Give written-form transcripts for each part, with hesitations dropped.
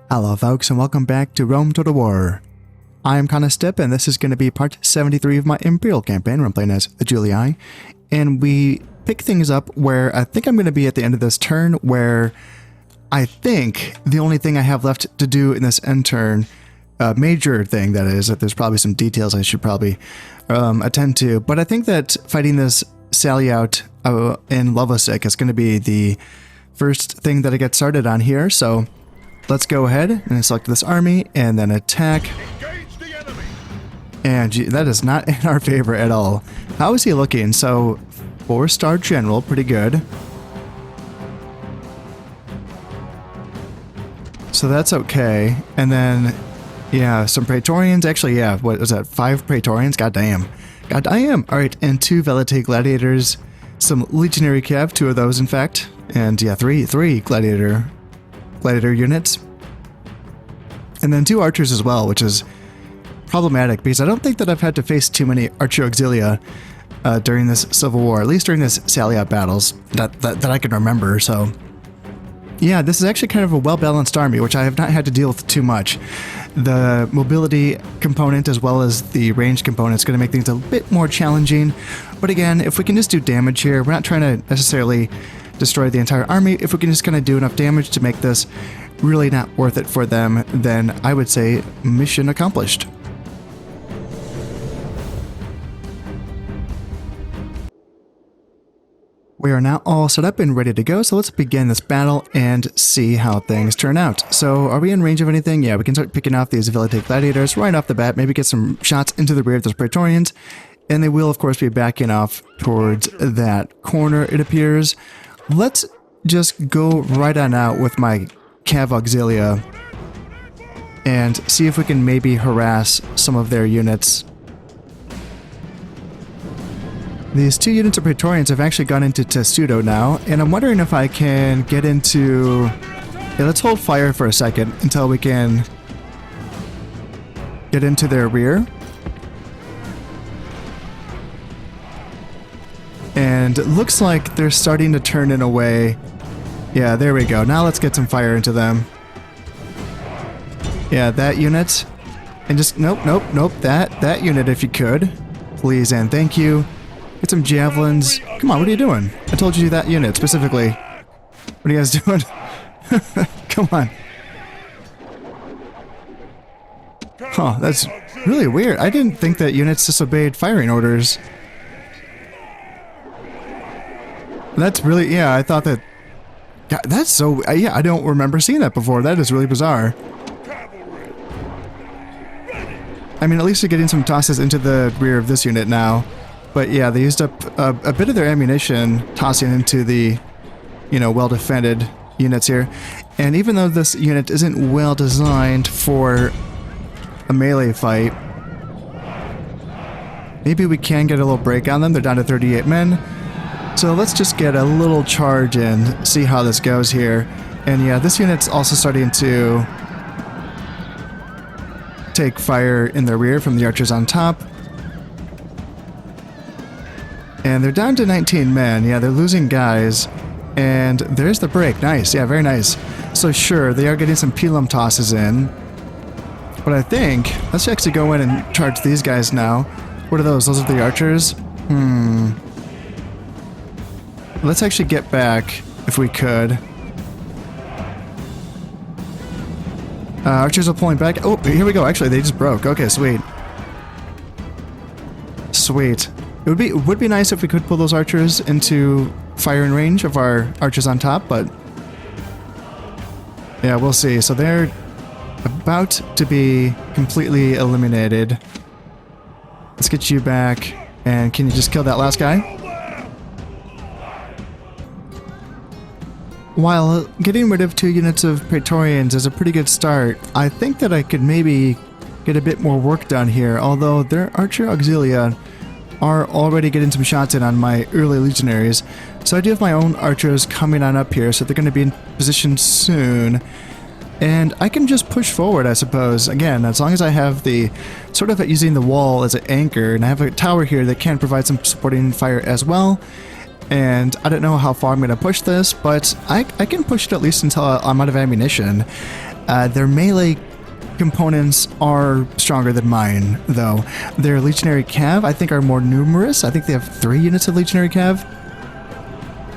Hello folks and welcome back to Rome Total War. I am Stip and this is going to be part 73 of my Imperial campaign where I'm playing as Julii. And we pick things up where I think I'm going to be at the end of this turn, where I think the only thing I have left to do in this end turn, a major thing that is, that there's probably some details I should probably attend to, but I think that fighting this sally out in Lovosick is going to be the first thing that I get started on here, so let's go ahead and select this army and then attack. And that is not in our favor at all. How is he looking? So 4-star general, pretty good. So that's okay. And then, yeah, some Praetorians. Actually, yeah, what was that? 5 Praetorians? God damn. God damn. All right, and 2 Velite Gladiators. Some Legionary Cav, 2 of those, in fact. And yeah, 3 Gladiator units. And then 2 archers as well, which is problematic because I don't think that I've had to face too many archer auxilia during this civil war, at least during this sally out battles that I can remember. So yeah, this is actually kind of a well-balanced army, which I have not had to deal with too much. The mobility component as well as the range component is going to make things a bit more challenging. But again, if we can just do damage here, we're not trying to necessarily destroy the entire army. If we can just kind of do enough damage to make this really not worth it for them, then I would say mission accomplished. We are now all set up and ready to go, so let's begin this battle and see how things turn out. So, are we in range of anything? Yeah, we can start picking off these Velite Gladiators right off the bat, maybe get some shots into the rear of those Praetorians, and they will, of course, be backing off towards that corner, it appears. Let's just go right on out with my Cav Auxilia and see if we can maybe harass some of their units. These 2 units of Praetorians have actually gone into Testudo now, and I'm wondering if I can get into... Yeah, let's hold fire for a second until we can get into their rear. And it looks like they're starting to turn in a way. Yeah, there we go. Now let's get some fire into them. Yeah, that unit. And just, nope. That unit if you could. Please and thank you. Get some javelins. Come on, what are you doing? I told you that unit specifically. What are you guys doing? Come on. Huh, that's really weird. I didn't think that units disobeyed firing orders. That's really, yeah, I thought that... God, that's so... yeah, I don't remember seeing that before. That is really bizarre. I mean, at least they're getting some tosses into the rear of this unit now. But yeah, they used up a bit of their ammunition tossing into the, well-defended units here. And even though this unit isn't well designed for a melee fight, maybe we can get a little break on them. They're down to 38 men. So let's just get a little charge in, see how this goes here. And yeah, this unit's also starting to take fire in the rear from the archers on top. And they're down to 19 men. Yeah, they're losing guys. And there's the break. Nice. Yeah, very nice. So sure, they are getting some Pelum tosses in. But I think, let's actually go in and charge these guys now. What are those? Those are the archers? Let's actually get back, if we could. Archers are pulling back. Oh, here we go. Actually, they just broke. Okay, sweet. Sweet. It would be nice if we could pull those archers into firing range of our archers on top, but yeah, we'll see. So they're about to be completely eliminated. Let's get you back, and can you just kill that last guy? While getting rid of 2 units of Praetorians is a pretty good start, I think that I could maybe get a bit more work done here, although their archer auxilia are already getting some shots in on my early legionaries. So I do have my own archers coming on up here, so they're going to be in position soon. And I can just push forward, I suppose. Again, as long as I have the sort of using the wall as an anchor, and I have a tower here that can provide some supporting fire as well. And I don't know how far I'm going to push this, but I can push it at least until I'm out of ammunition. Their melee components are stronger than mine, though. Their legionary cav, I think, are more numerous. I think they have 3 units of legionary cav.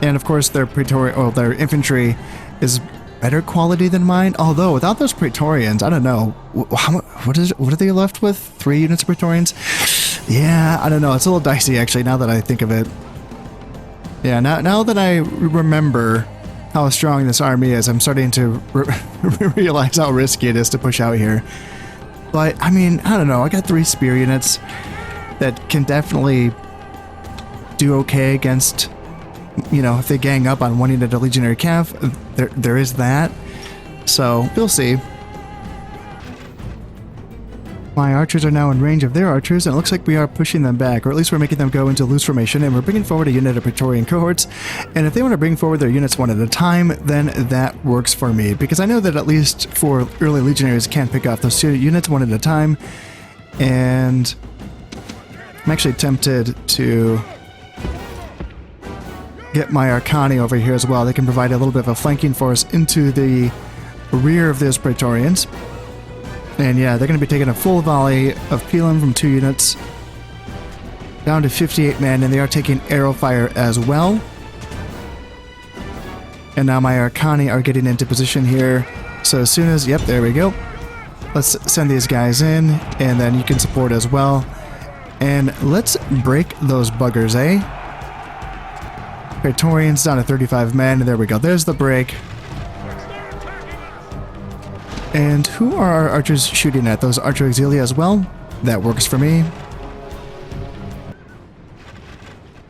And of course, their their infantry is better quality than mine. Although without those Praetorians, I don't know. What are they left with? 3 units of Praetorians? Yeah, I don't know. It's a little dicey actually. Now that I think of it. Yeah, now that I remember how strong this army is, I'm starting to realize how risky it is to push out here. But I mean, I don't know. I got 3 spear units that can definitely do okay against, you know, if they gang up on one unit of legionary cav. There is that. So we'll see. My archers are now in range of their archers, and it looks like we are pushing them back, or at least we're making them go into loose formation, and we're bringing forward a unit of Praetorian cohorts. And if they want to bring forward their units one at a time, then that works for me, because I know that at least for early legionaries can pick off those 2 units one at a time. And I'm actually tempted to get my Arcani over here as well. They can provide a little bit of a flanking force into the rear of those Praetorians. And yeah, they're going to be taking a full volley of Pelham from 2 units down to 58 men, and they are taking arrow fire as well. And now my Arcani are getting into position here. So as soon as, yep, there we go. Let's send these guys in, and then you can support as well. And let's break those buggers, eh? Praetorians down to 35 men. There we go. There's the break. And who are our archers shooting at? Those Archer Auxilia as well? That works for me.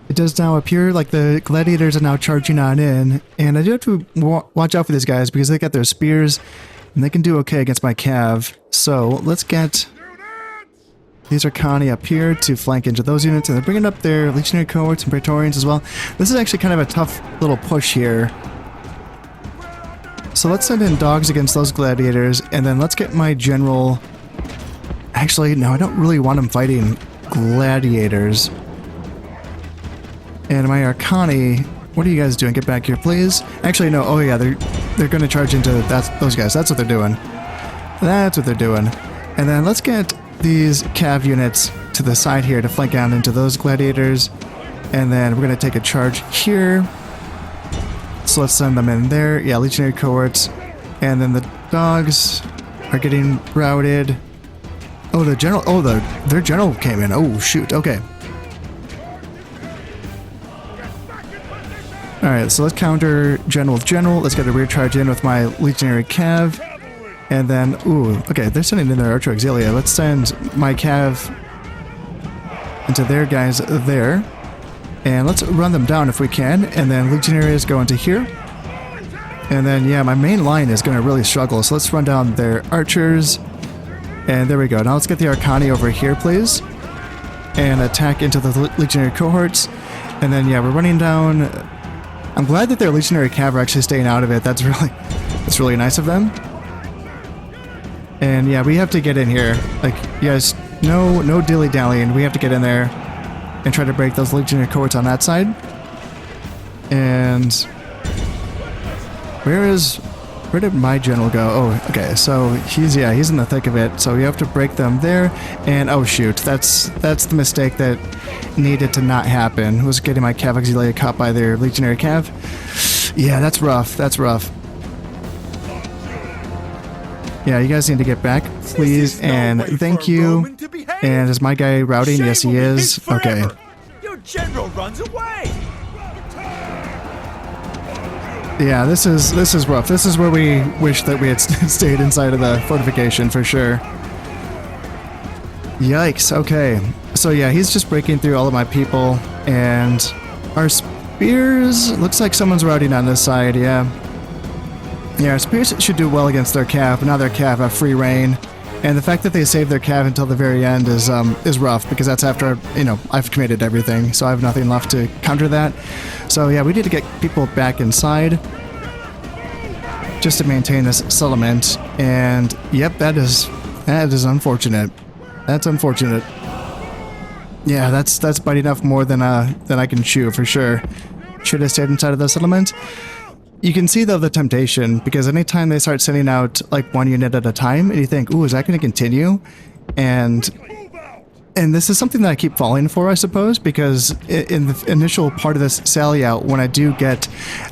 It does now appear like the gladiators are now charging on in. And I do have to watch out for these guys because they got their spears. And they can do okay against my cav. So let's get these Arcani up here to flank into those units. And they're bringing up their legionary cohorts and Praetorians as well. This is actually kind of a tough little push here. So let's send in dogs against those gladiators, and then let's get my general... Actually, no, I don't really want him fighting gladiators. And my Arcani... What are you guys doing? Get back here, please. Actually, no. Oh, yeah, they're going to charge into those guys. That's what they're doing. That's what they're doing. And then let's get these cav units to the side here to flank down into those gladiators. And then we're going to take a charge here. So let's send them in there. Yeah, legionary cohorts. And then the dogs are getting routed. Oh, the general. Oh, their general came in. Oh, shoot. Okay. Alright, so let's counter general with general. Let's get a rear charge in with my legionary cav. And then, ooh, okay, they're sending in their Archer Auxilia. Let's send my cav into their guys there. And let's run them down if we can. And then legionaries go into here. And then, yeah, my main line is going to really struggle. So let's run down their archers. And there we go. Now let's get the Arcani over here, please. And attack into the legionary cohorts. And then, yeah, we're running down... I'm glad that their legionary cav are actually staying out of it. That's really nice of them. And yeah, we have to get in here. Like, you guys, no dilly-dallying. We have to get in there and try to break those legionary cohorts on that side. And where did my general go? Oh, okay. So he's in the thick of it. So you have to break them there. And oh shoot, that's the mistake that needed to not happen. Was getting my cav auxilia caught by their legionary cav. Yeah, that's rough. That's rough. Yeah, you guys need to get back, please, and thank you. And is my guy routing? Yes, he is. Okay. Your general runs away. Yeah, this is rough. This is where we wish that we had stayed inside of the fortification for sure. Yikes. Okay. So yeah, he's just breaking through all of my people, and our spears. Looks like someone's routing on this side. Yeah. Yeah, our spears should do well against their cav, but now their cav have free reign. And the fact that they saved their cav until the very end is rough, because that's after, I've committed everything, so I have nothing left to counter that. So yeah, we need to get people back inside just to maintain this settlement. And yep, that is unfortunate. That's unfortunate. Yeah, that's biting off more than I can chew for sure. Should have stayed inside of the settlement. You can see though the temptation, because anytime they start sending out like one unit at a time, and you think, ooh, is that going to continue? And this is something that I keep falling for, I suppose, because in the initial part of this sally out, when I do get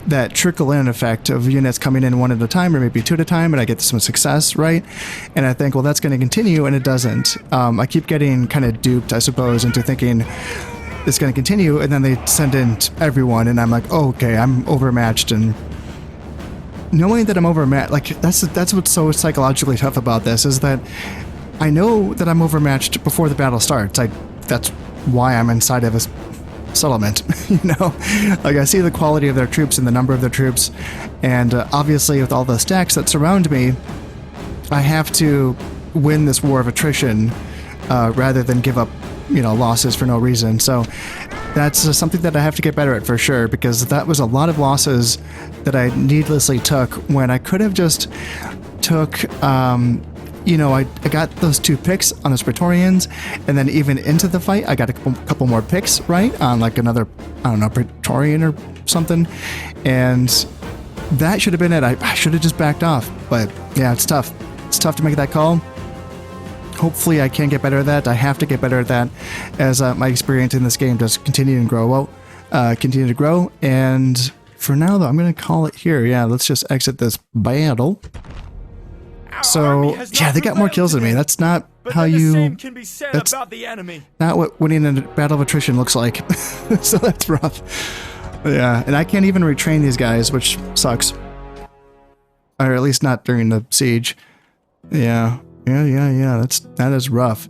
that trickle-in effect of units coming in one at a time, or maybe two at a time, and I get some success, right? And I think, well, that's going to continue, and it doesn't. I keep getting kind of duped, I suppose, into thinking it's going to continue, and then they send in everyone, and I'm like, oh, okay, I'm overmatched, and knowing that I'm overmatched, like, that's what's so psychologically tough about this, is that I know that I'm overmatched before the battle starts. That's why I'm inside of this settlement, you know? Like, I see the quality of their troops and the number of their troops, and obviously with all the stacks that surround me, I have to win this war of attrition rather than give up, you know, losses for no reason. So that's something that I have to get better at for sure, because that was a lot of losses that I needlessly took when I could have just took... you know, I got those 2 picks on those Praetorians, and then even into the fight, I got a couple more picks, right? On like another, I don't know, Praetorian or something. And that should have been it. I should have just backed off. But yeah, it's tough. It's tough to make that call. Hopefully I can get better at that. I have to get better at that as my experience in this game does continue to grow. Continue to grow. And for now, though, I'm going to call it here. Yeah, let's just exit this battle. So, yeah, they got more kills than me. That's not how you... That's not what winning a battle of attrition looks like. So that's rough. Yeah, and I can't even retrain these guys, which sucks. Or at least not during the siege. Yeah, that is rough.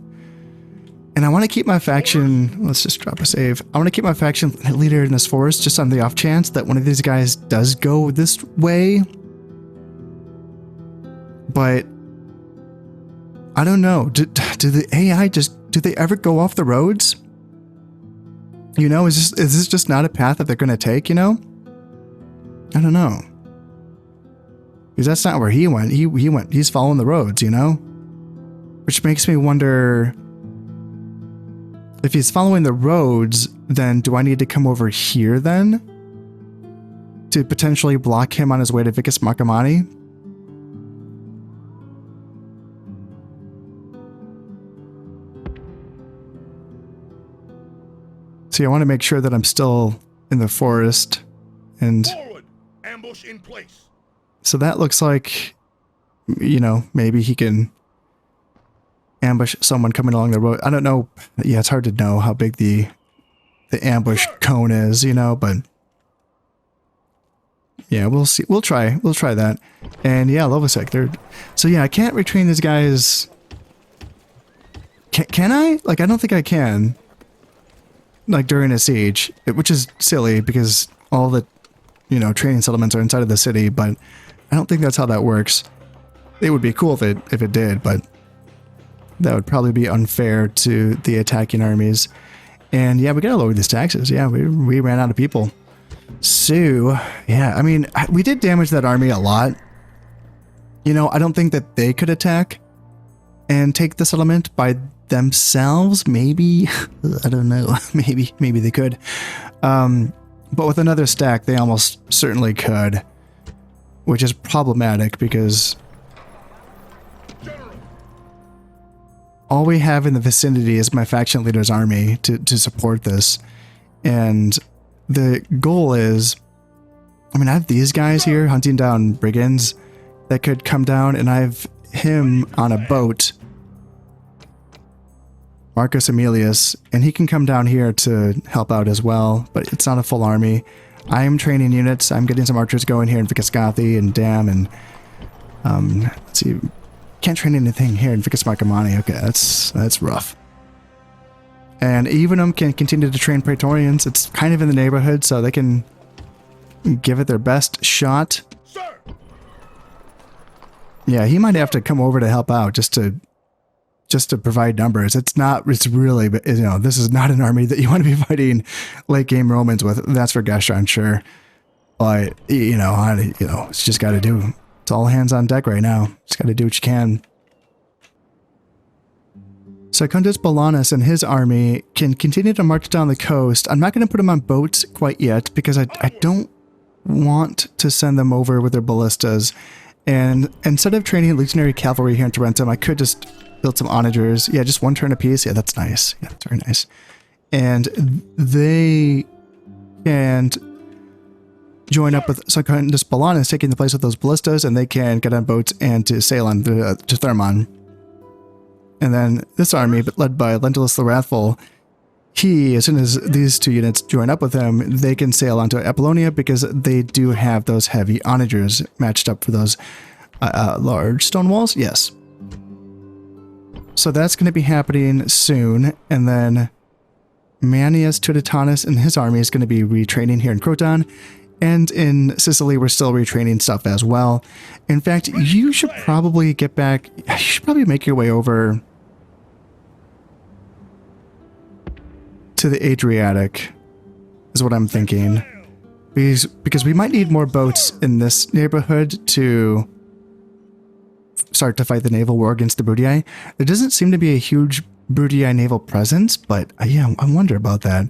And I want to keep my faction... Let's just drop a save. I want to keep my faction leader in this forest just on the off chance that one of these guys does go this way. But I don't know. Do the AI do they ever go off the roads? You know, is this just not a path that they're going to take, you know? I don't know. Because that's not where he went. He's following the roads, you know? Which makes me wonder, if he's following the roads, then do I need to come over here then? To potentially block him on his way to Vicus Marcomanni? See, I want to make sure that I'm still in the forest, and forward, ambush in place. So that looks like, you know, maybe he can ambush someone coming along the road. I don't know. Yeah, it's hard to know how big the ambush cone is, you know, but yeah, we'll see. We'll try that. And yeah, Lovasek. So yeah, I can't retrain these guys. Can I? Like, I don't think I can. Like during a siege, which is silly because all the, you know, training settlements are inside of the city, but I don't think that's how that works. It would be cool if it did, but that would probably be unfair to the attacking armies. And yeah, we gotta lower these taxes. Yeah, we ran out of people. So yeah, I mean, we did damage that army a lot. You know, I don't think that they could attack and take the settlement by themselves. Maybe I don't know. Maybe they could. But with another stack, they almost certainly could, which is problematic because all we have in the vicinity is my faction leader's army to support this. And the goal is, I mean, I have these guys here hunting down brigands that could come down, and I have him on a boat, Marcus Aemilius, and he can come down here to help out as well, but it's not a full army. I am training units. I'm getting some archers going here in Vicascathi and Dam, and let's see, can't train anything here in Vicus Marcomanni. Okay, that's rough. And Evenum can continue to train Praetorians. It's kind of in the neighborhood, so they can give it their best shot. Sir. Yeah, he might have to come over to help out just to provide numbers. It's really, you know, this is not an army that you want to be fighting late game Romans with. That's for Gastron, sure. But, you know, it's just got to do. It's all hands on deck right now. Just got to do what you can. Secundus Bolanus and his army can continue to march down the coast. I'm not going to put them on boats quite yet because I don't want to send them over with their ballistas. And instead of training legionary cavalry here in Tarentum, I could just build some onagers. Yeah, just one turn apiece. Yeah, that's nice. Yeah, that's very nice. And they can join up with, so this Balan is taking the place of those ballistas, and they can get on boats and to sail on to Thermon. And then this army, but led by Lentulus the Wrathful, he, as soon as these two units join up with him, they can sail onto Apollonia because they do have those heavy onagers matched up for those large stone walls. Yes. So that's going to be happening soon. And then Manius Tuditanus and his army is going to be retraining here in Croton. And in Sicily, we're still retraining stuff as well. In fact, you should probably get back, you should probably make your way over to the Adriatic, is what I'm thinking. Because we might need more boats in this neighborhood to start to fight the naval war against the Bruttii. There doesn't seem to be a huge Bruttii naval presence, but yeah, I wonder about that.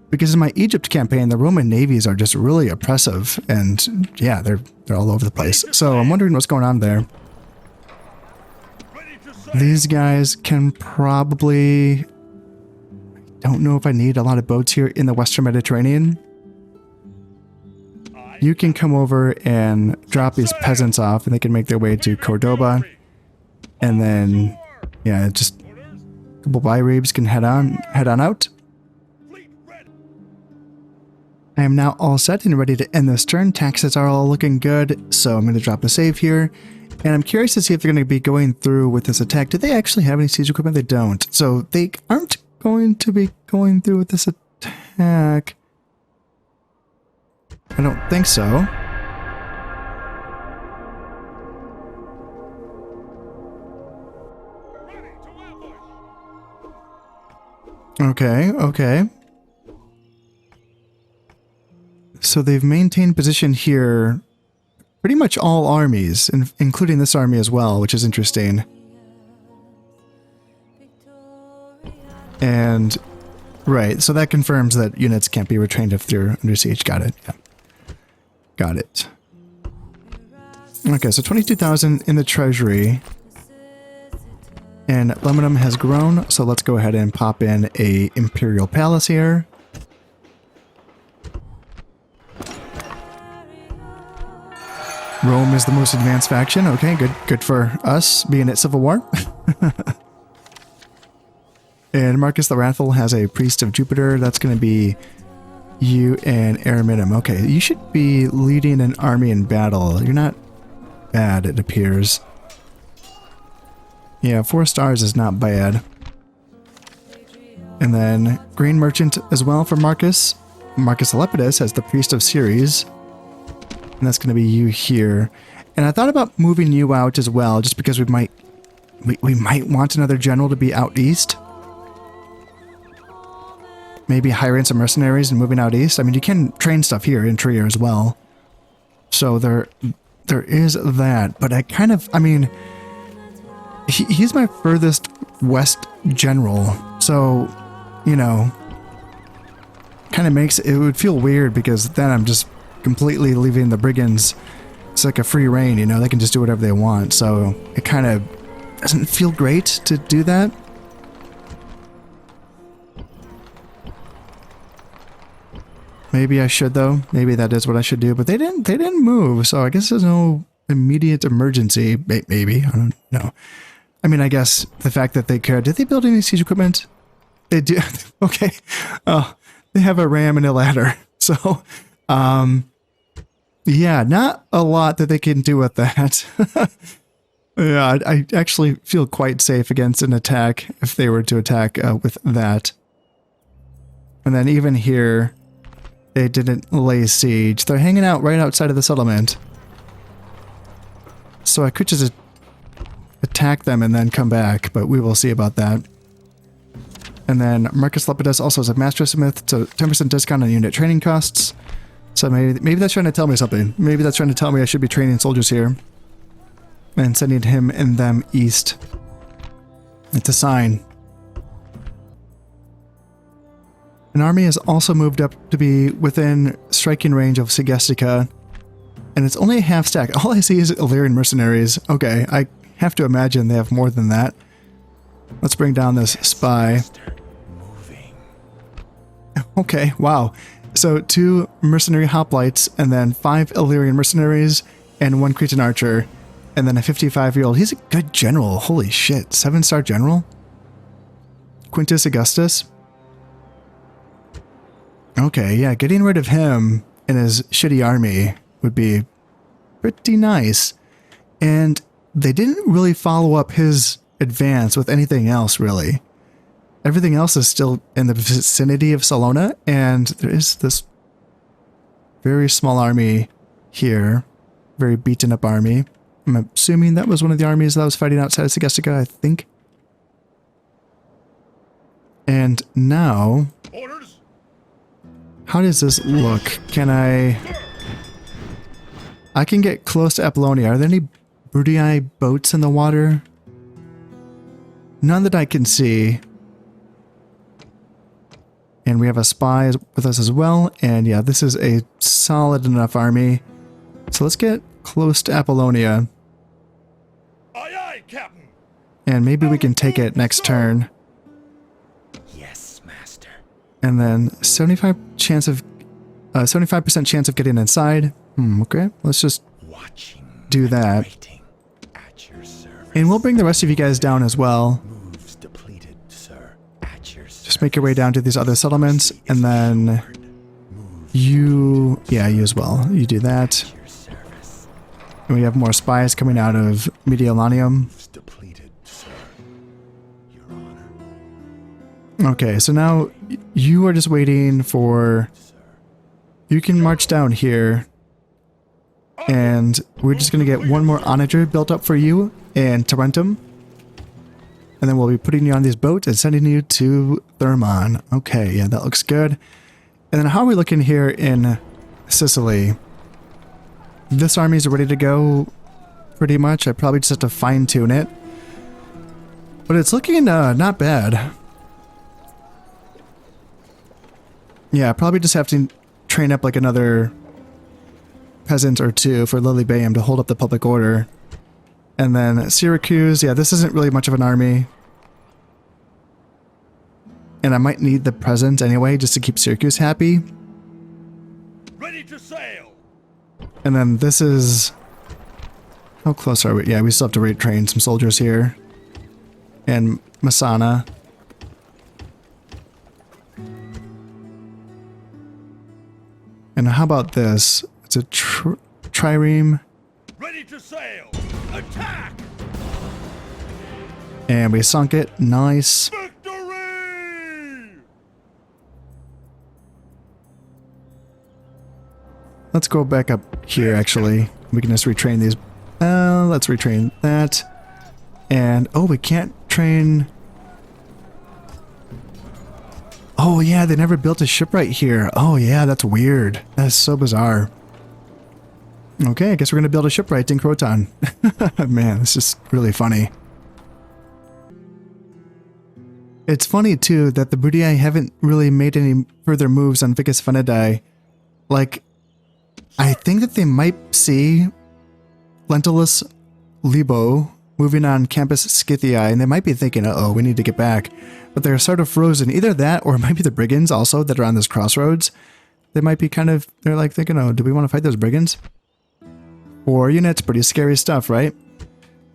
Because in my Egypt campaign, the Roman navies are just really oppressive, and yeah, they're all over the place. So I'm wondering what's going on there. These guys can probably... Don't know if I need a lot of boats here in the Western Mediterranean. You can come over and drop these peasants off, and they can make their way to Cordoba. And then, yeah, just a couple Byribes can head on out. I am now all set and ready to end this turn. Taxes are all looking good, so I'm going to drop a save here. And I'm curious to see if they're going to be going through with this attack. Do they actually have any siege equipment? They don't. So they aren't going to be going through with this attack. I don't think so. Okay. So they've maintained position here, pretty much all armies, including this army as well, which is interesting. And, right, so that confirms that units can't be retrained if they're under siege. Got it. Yeah. Got it. Okay, so 22,000 in the treasury. And Lebanon has grown, so let's go ahead and pop in a Imperial Palace here. Rome is the most advanced faction. Okay, good for us being at Civil War. And Marcus the Wrathful has a Priest of Jupiter. That's going to be you and Araminum. Okay, you should be leading an army in battle. You're not bad, it appears. Yeah, 4 stars is not bad. And then Grain Merchant as well for Marcus. Marcus Lepidus has the Priest of Ceres. And that's going to be you here. And I thought about moving you out as well, just because we might want another general to be out east. Maybe hiring some mercenaries and moving out east. I mean, you can train stuff here in Trier as well. So there is that. But I mean, he's my furthest west general. So, you know, kind of makes it would feel weird because then I'm just completely leaving the brigands. It's like a free reign, you know, they can just do whatever they want. So it kind of doesn't feel great to do that. Maybe I should though. Maybe that is what I should do, but they didn't move. So I guess there's no immediate emergency. Maybe, I don't know. I mean, I guess the fact that they could, did they build any siege equipment? They do. Okay. Oh, they have a ram and a ladder. So, yeah, not a lot that they can do with that. Yeah, I actually feel quite safe against an attack if they were to attack with that. And then even here, they didn't lay siege. They're hanging out right outside of the settlement. So I could just attack them and then come back, but we will see about that. And then Marcus Lepidus also has a Master Smith, so 10% discount on unit training costs. So maybe that's trying to tell me something. Maybe that's trying to tell me I should be training soldiers here. And sending him and them east. It's a sign. An army has also moved up to be within striking range of Segestica, and it's only a half stack. All I see is Illyrian mercenaries. Okay, I have to imagine they have more than that. Let's bring down this spy. Okay, wow. So 2 mercenary hoplites, and then 5 Illyrian mercenaries, and 1 Cretan archer, and then a 55-year-old. He's a good general. Holy shit. 7-star general? Quintus Augustus? Okay, yeah, getting rid of him and his shitty army would be pretty nice. And they didn't really follow up his advance with anything else, really. Everything else is still in the vicinity of Salona, and there is this very small army here. Very beaten up army. I'm assuming that was one of the armies that was fighting outside of Segestica, I think. And now... Orders. How does this look? Can I can get close to Apollonia. Are there any Brudii boats in the water? None that I can see. And we have a spy with us as well. And yeah, this is a solid enough army. So let's get close to Apollonia. Aye, aye, Captain. And maybe we can take it next turn. Yes, master. And then 75% chance of getting inside. Okay, let's just do that. At your service. And we'll bring the rest of you guys down as well. Moves depleted, sir. At your service. Just make your way down to these other settlements, and then you, yeah, you as well. You do that. At your service. And we have more spies coming out of Mediolanium. Moves depleted, sir. Your honor. Okay, so now you are just waiting for... You can march down here, and we're just going to get one more onager built up for you in Tarentum. And then we'll be putting you on these boats and sending you to Thermon. Okay, yeah, that looks good. And then how are we looking here in Sicily? This army is ready to go pretty much. I probably just have to fine-tune it. But it's looking not bad. Yeah, I probably just have to train up like another peasant or 2 for Lilybaeum to hold up the public order. And then Syracuse, yeah, this isn't really much of an army. And I might need the present anyway, just to keep Syracuse happy. Ready to sail. And then this is... How close are we? Yeah, we still have to retrain some soldiers here. And Masana. And how about this? It's a trireme. Ready to sail. Attack. And we sunk it. Nice. Victory. Let's go back up here, actually. We can just retrain these. Let's retrain that. And, oh, we can't train... Oh, yeah, they never built a shipwright here. Oh, yeah, that's weird. That's so bizarre. Okay, I guess we're going to build a shipwright in Croton. Man, this is really funny. It's funny, too, that the Brudii haven't really made any further moves on Vicus Venediae. Like, I think that they might see Lentulus Libo moving on Campus Scythiae, and they might be thinking, uh-oh, we need to get back. But they're sort of frozen. Either that, or it might be the brigands also that are on this crossroads. They might be kind of, they're like thinking, oh, do we want to fight those brigands? 4 units, pretty scary stuff, right?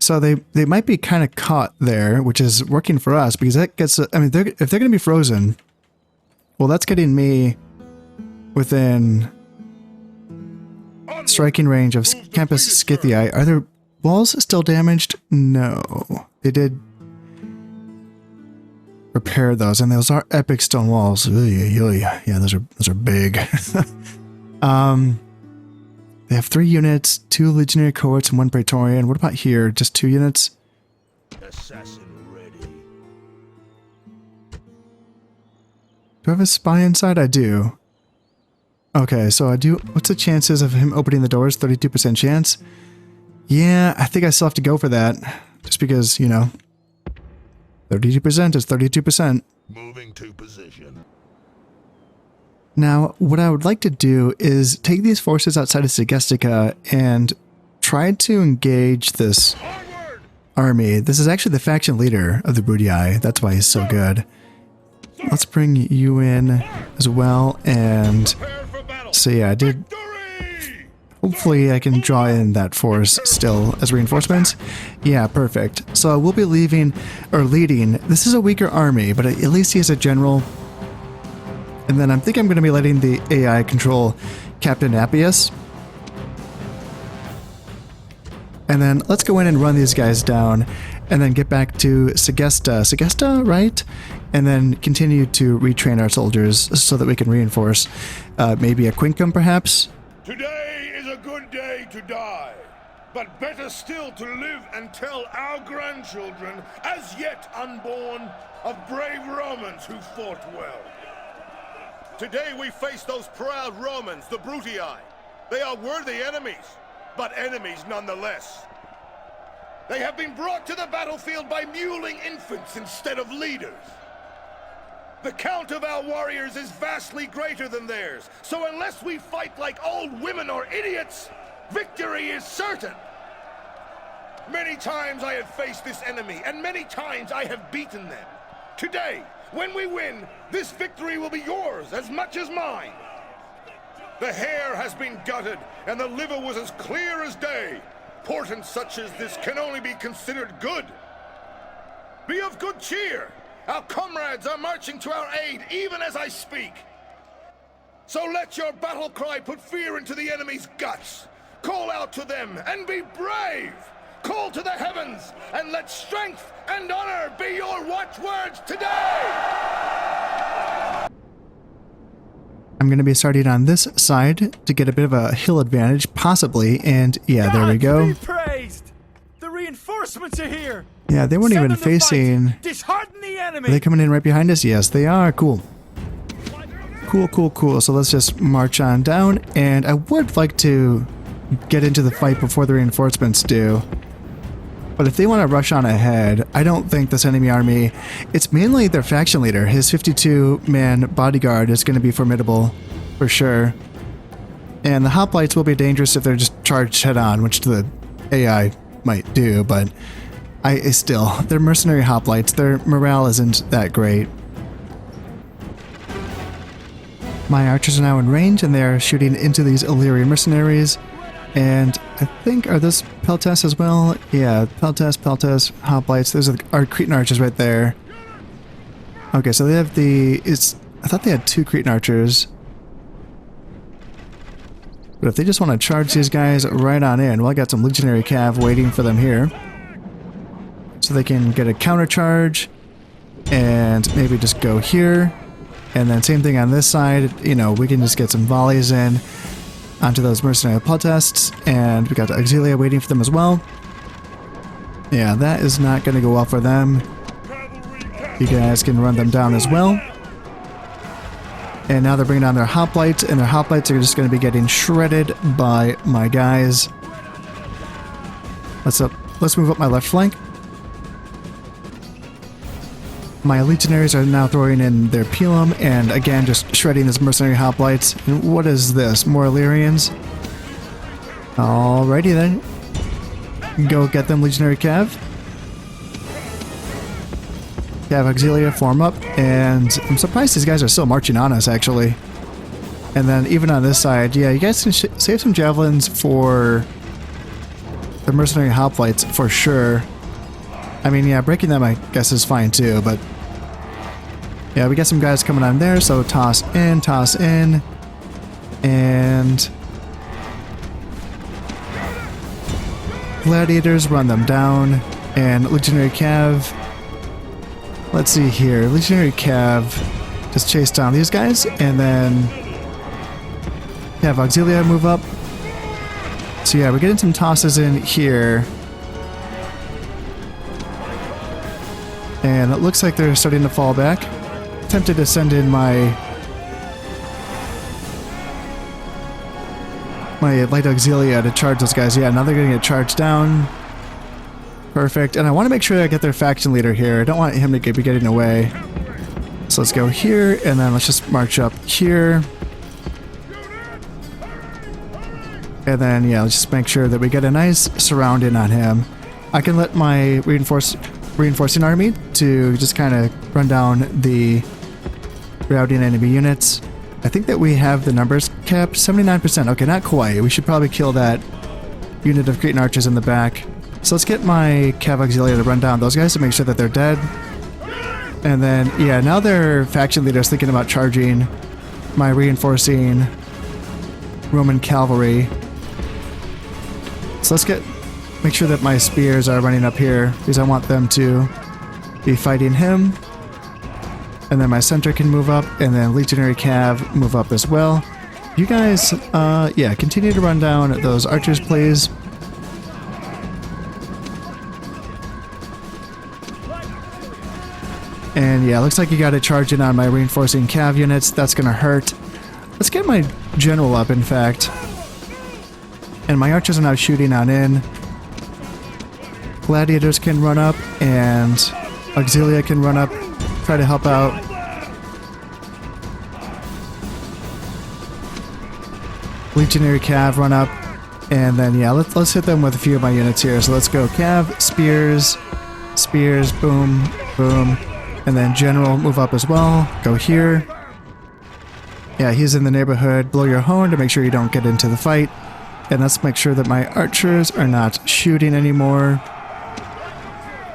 So they might be kind of caught there, which is working for us, because that gets, I mean, if they're going to be frozen, well, that's getting me within striking range of Campus Scythiae. Are their walls still damaged? No. They did repair those, and those are epic stone walls. Yeah, those are big. They have 3 units, 2 legionary cohorts, and 1 praetorian. What about here? Just 2 units? Assassin ready. Do I have a spy inside? I do. Okay, so I do. What's the chances of him opening the doors? 32% chance. Yeah, I think I still have to go for that. Just because, you know, 32% is 32%. Moving to position. Now, what I would like to do is take these forces outside of Segestica and try to engage this Onward! army. This is actually the faction leader of the Brutii. That's why he's so good. Let's bring you in as well. And Prepare for battle! so yeah, I did. Victory! Hopefully I can draw in that force still as reinforcements. Yeah, perfect. So we'll be leaving, or leading. This is a weaker army, but at least he has a general. And then I think I'm going to be letting the AI control Captain Appius. And then let's go in and run these guys down and then get back to Segesta, right? And then continue to retrain our soldiers so that we can reinforce maybe a Quincum perhaps. Today is a good day to die, but better still to live and tell our grandchildren, as yet unborn, of brave Romans who fought well. Today we face those proud Romans, the Brutii. They are worthy enemies, but enemies nonetheless. They have been brought to the battlefield by mewling infants instead of leaders. The count of our warriors is vastly greater than theirs, so unless we fight like old women or idiots, victory is certain. Many times I have faced this enemy, and many times I have beaten them. Today, when we win, this victory will be yours as much as mine. The hair has been gutted, and the liver was as clear as day. Portent such as this can only be considered good. Be of good cheer. Our comrades are marching to our aid, even as I speak. So let your battle cry put fear into the enemy's guts. Call out to them and be brave. Call to the heavens, and let strength and honor be your watchwords today! I'm going to be starting on this side to get a bit of a hill advantage, possibly, and yeah, there we go. Be praised! The reinforcements are here! Yeah, they weren't Send even them to facing... fight. Dishearten the enemy! Are they coming in right behind us? Yes, they are. Cool. Cool. So let's just march on down, and I would like to get into the fight before the reinforcements do. But if they want to rush on ahead, I don't think this enemy army... It's mainly their faction leader. His 52-man bodyguard is going to be formidable, for sure. And the hoplites will be dangerous if they're just charged head-on, which the AI might do, but... they're mercenary hoplites. Their morale isn't that great. My archers are now in range, and they're shooting into these Illyrian mercenaries. And I think, are those Peltas as well? Yeah, Peltas, hoplites. Those are our Cretan archers right there. Okay, so they have I thought they had 2 Cretan archers. But if they just want to charge these guys right on in, well, I got some legionary cav waiting for them here. So they can get a counter charge and maybe just go here. And then same thing on this side, we can just get some volleys in onto those mercenary protests, and we got Auxilia waiting for them as well. Yeah, that is not going to go well for them. You guys can run them down as well. And now they're bringing down their hoplites, and their hoplites are just going to be getting shredded by my guys. Let's move up my left flank. My legionaries are now throwing in their pilum, and again, just shredding this mercenary hoplites. And what is this? More Illyrians? Alrighty then. Go get them, legionary cav. Cav Auxilia, form up, and I'm surprised these guys are still marching on us, actually. And then even on this side, yeah, you guys can save some javelins for the mercenary hoplites, for sure. I mean, yeah, breaking them, I guess, is fine too, but... Yeah, we got some guys coming on there, so toss in, and... Gladiators, run them down, and Legionary Cav... Let's see here, Legionary Cav just chase down these guys, and then... Have Auxilia move up. So yeah, we're getting some tosses in here. And it looks like they're starting to fall back. Tempted to send in my light auxilia to charge those guys. Yeah, now they're going to get charged down. Perfect. And I want to make sure I get their faction leader here. I don't want him to be getting away. So let's go here, and then let's just march up here. And then, yeah, let's just make sure that we get a nice surrounding on him. I can let my reinforcing army to just kind of run down the routing enemy units. I think that we have the numbers capped. 79%. Okay, not quite. We should probably kill that unit of Cretan archers in the back. So let's get my Cav Auxilia to run down those guys to make sure that they're dead. And then, yeah, now their faction leader's thinking about charging my reinforcing Roman cavalry. So let's make sure that my spears are running up here because I want them to be fighting him. And then my center can move up, and then Legionary Cav move up as well. You guys, yeah, continue to run down those archers, please. And yeah, looks like you got to charge in on my reinforcing Cav units. That's going to hurt. Let's get my general up, in fact. And my archers are now shooting on in. Gladiators can run up, and Auxilia can run up, try to help out. Legionary Cav run up, and then yeah, let's hit them with a few of my units here. So let's go Cav, spears, boom, boom, and then General move up as well. Go here. Yeah, he's in the neighborhood. Blow your horn to make sure you don't get into the fight, and let's make sure that my archers are not shooting anymore.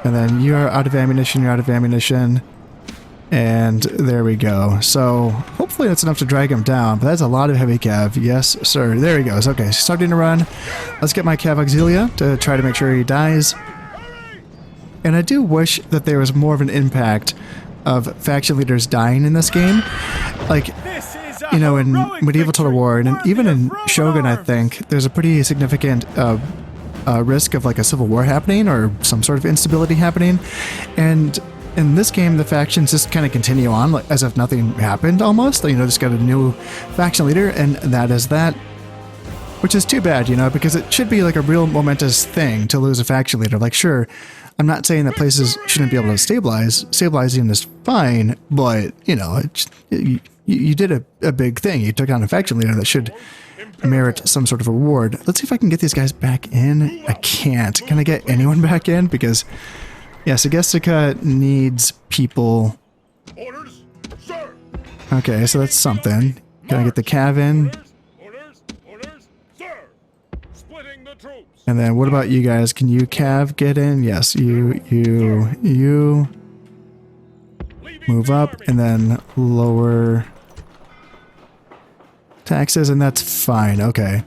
And then you are out of ammunition, you're out of ammunition. And there we go. So hopefully that's enough to drag him down, but that's a lot of heavy Cav. Yes, sir. There he goes. Okay, starting to run. Let's get my Cav Auxilia to try to make sure he dies. And I do wish that there was more of an impact of faction leaders dying in this game. Like, you know, in Medieval Total War, and even in Shogun, I think, there's a pretty significant risk of like a civil war happening or some sort of instability happening. And in this game, the factions just kind of continue on like, as if nothing happened almost. You know, just got a new faction leader, and that is that. Which is too bad, you know, because it should be like a real momentous thing to lose a faction leader. Like, sure, I'm not saying that places shouldn't be able to stabilize. Stabilizing is fine, but, you know, you did a big thing. You took on a faction leader that should merit some sort of reward. Let's see if I can get these guys back in. I can't. Can I get anyone back in? Because, yeah, Segestica needs people. Orders, sir. Okay, so that's something. Can I get the Cav in? Orders, sir. Splitting the troops. And then what about you guys? Can you Cav get in? Yes, you move up and then lower taxes, and that's fine. Okay.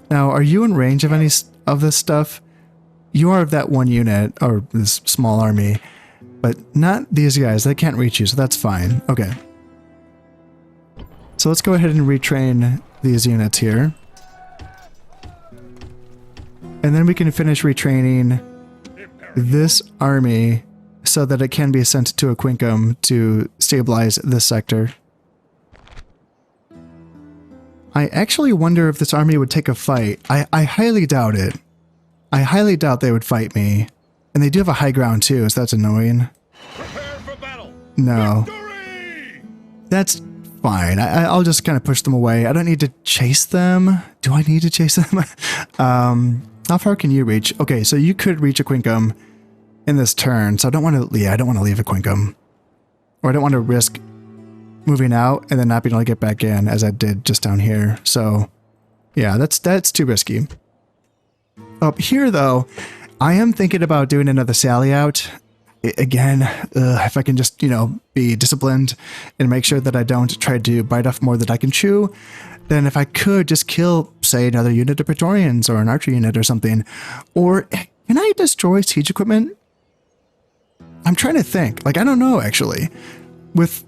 Now, are you in range of any of this stuff? You are of that one unit, or this small army, but not these guys. They can't reach you, so that's fine. Okay. So let's go ahead and retrain these units here. And then we can finish retraining this army so that it can be sent to Aquincum to stabilize this sector. I actually wonder if this army would take a fight. I highly doubt it. I highly doubt they would fight me. And they do have a high ground too, so that's annoying. Prepare for battle. No. Victory! That's fine. I'll just kind of push them away. I don't need to chase them. Do I need to chase them? How far can you reach? Okay, so you could reach Aquincum in this turn, so I don't want to, yeah, I don't want to leave Aquincum. Or I don't want to risk moving out and then not being able to get back in as I did just down here. So yeah, that's too risky. Up here though, I am thinking about doing another sally out. Again, if I can just, you know, be disciplined and make sure that I don't try to bite off more than I can chew, then if I could just kill, say, another unit of Praetorians or an archer unit or something. Or can I destroy siege equipment? I'm trying to think. Like, I don't know, actually. With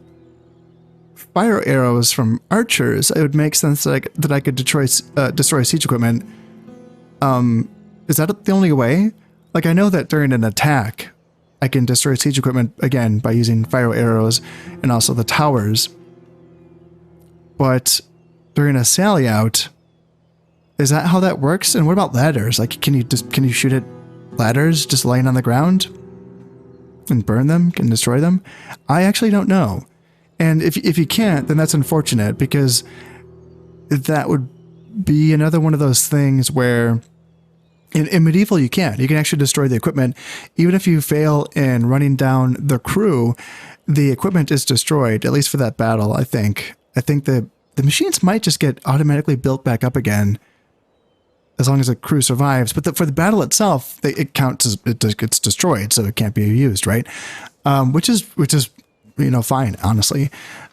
fire arrows from archers, it would make sense that I could destroy siege equipment. Is that the only way? Like, I know that during an attack, I can destroy siege equipment, again, by using fire arrows and also the towers. But during a sally out, is that how that works? And what about ladders? Like, can you shoot at ladders just laying on the ground and burn them, can destroy them? I actually don't know. And if you can't, then that's unfortunate, because that would be another one of those things where in medieval you can actually destroy the equipment. Even if you fail in running down the crew, the equipment is destroyed, at least for that battle. I think the machines might just get automatically built back up again as long as the crew survives. But for the battle itself, it counts as it gets destroyed, so it can't be used, right? Which is fine, honestly.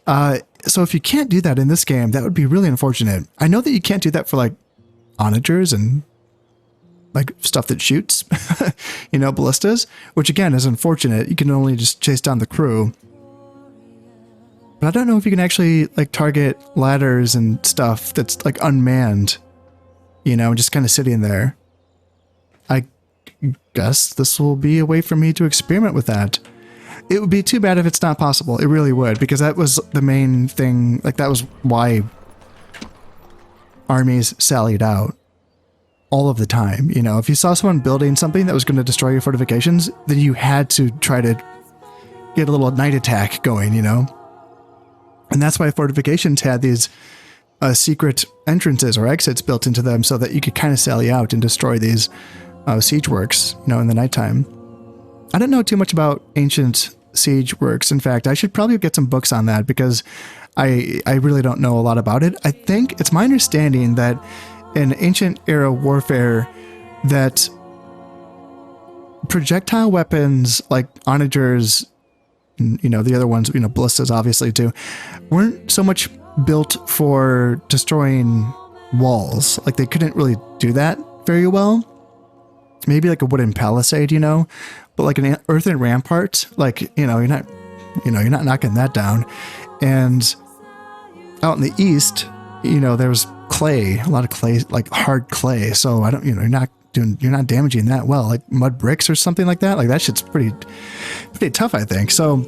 So if you can't do that in this game, that would be really unfortunate. I know that you can't do that for like onagers and like stuff that shoots, ballistas, which again is unfortunate. You can only just chase down the crew. But I don't know if you can actually like target ladders and stuff that's like unmanned, just kind of sitting there. I guess this will be a way for me to experiment with that. It would be too bad if it's not possible. It really would, because that was the main thing. Like that was why armies sallied out all of the time. If you saw someone building something that was going to destroy your fortifications, then you had to try to get a little night attack going, And that's why fortifications had these secret entrances or exits built into them so that you could kind of sally out and destroy these siege works, in the nighttime. I don't know too much about ancient siege works. In fact, I should probably get some books on that because I really don't know a lot about it. I think it's my understanding that in ancient era warfare that projectile weapons like onagers, the other ones, ballistas obviously too, weren't so much built for destroying walls. Like they couldn't really do that very well. Maybe like a wooden palisade, but like an earthen rampart, like, you're not knocking that down. And out in the east, there was clay, a lot of clay, like hard clay. So you're not damaging that well, like mud bricks or something like that. Like that shit's pretty tough, I think. So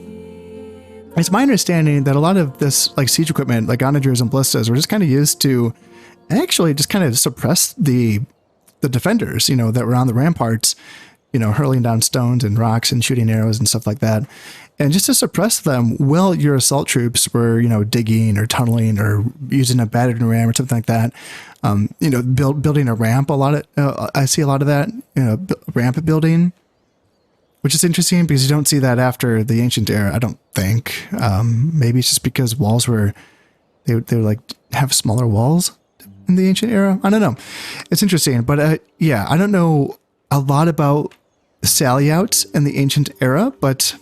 it's my understanding that a lot of this like siege equipment, like onagers and ballistas, were just kind of used to actually just kind of suppress the defenders, that were on the ramparts, hurling down stones and rocks and shooting arrows and stuff like that. And just to suppress them while your assault troops were, digging or tunneling or using a battering ram or something like that. Building a ramp, I see a lot of that, ramp building, which is interesting because you don't see that after the ancient era, I don't think. Maybe it's just because walls they were like have smaller walls in the ancient era. I don't know. It's interesting, but I don't know a lot about sally outs in the ancient era, but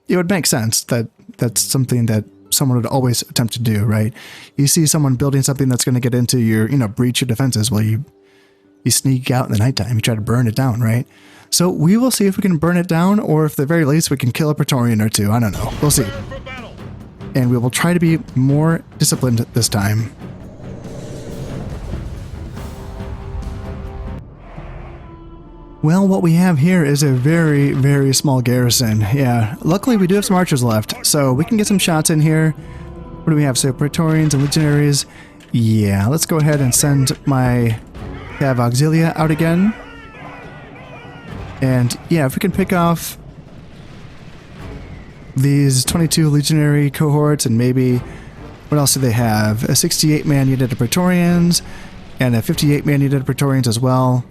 it would make sense that that's something that someone would always attempt to do, right? You see someone building something that's going to get into your, breach your defenses. Well, you sneak out in the nighttime, you try to burn it down, right? So we will see if we can burn it down, or if at the very least we can kill a Praetorian or two. I don't know. We'll see. And we will try to be more disciplined this time. Well, what we have here is a very, very small garrison. Yeah, luckily we do have some archers left, so we can get some shots in here. What do we have? So Praetorians and Legionaries. Yeah, let's go ahead and send my Cav Auxilia out again. And yeah, if we can pick off these 22 Legionary cohorts and maybe, what else do they have? A 68-man unit of Praetorians and a 58-man unit of Praetorians as well.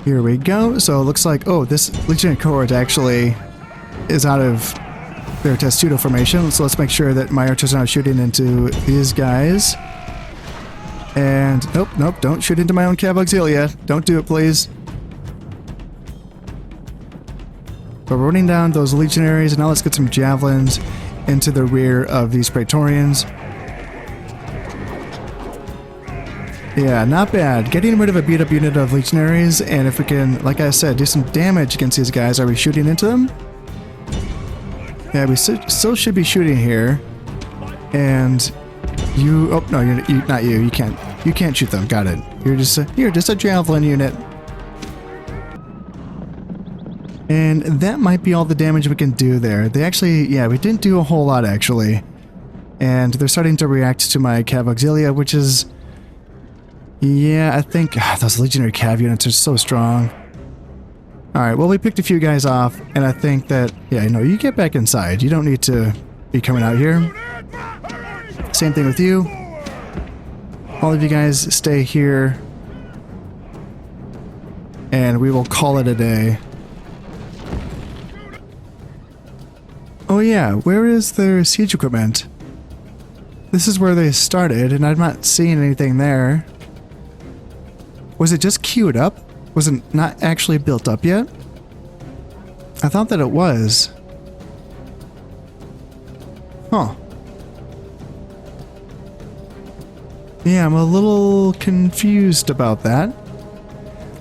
Here we go. So it looks like, this Legionary cohort actually is out of their testudo formation. So let's make sure that my archers are not shooting into these guys. And nope, don't shoot into my own Cav Auxilia. Don't do it, please. We're running down those Legionaries, and now let's get some javelins into the rear of these Praetorians. Yeah, not bad. Getting rid of a beat-up unit of Legionaries, and if we can, like I said, do some damage against these guys. Are we shooting into them? Yeah, we still should be shooting here. And you... Oh, no, you're not you. You can't shoot them. Got it. You're just a javelin unit. And that might be all the damage we can do there. They actually... Yeah, we didn't do a whole lot, actually. And they're starting to react to my Cav Auxilia, which is... Yeah, I think those Legionary Cav units are so strong. Alright, well, we picked a few guys off, and I think that, yeah, you get back inside. You don't need to be coming out here. same thing with you. All of you guys stay here. And we will call it a day. Oh yeah, where is their siege equipment? This is where they started, and I'm not seeing anything there. Was it just queued up? Was it not actually built up yet? I thought that it was. Huh. Yeah, I'm a little confused about that.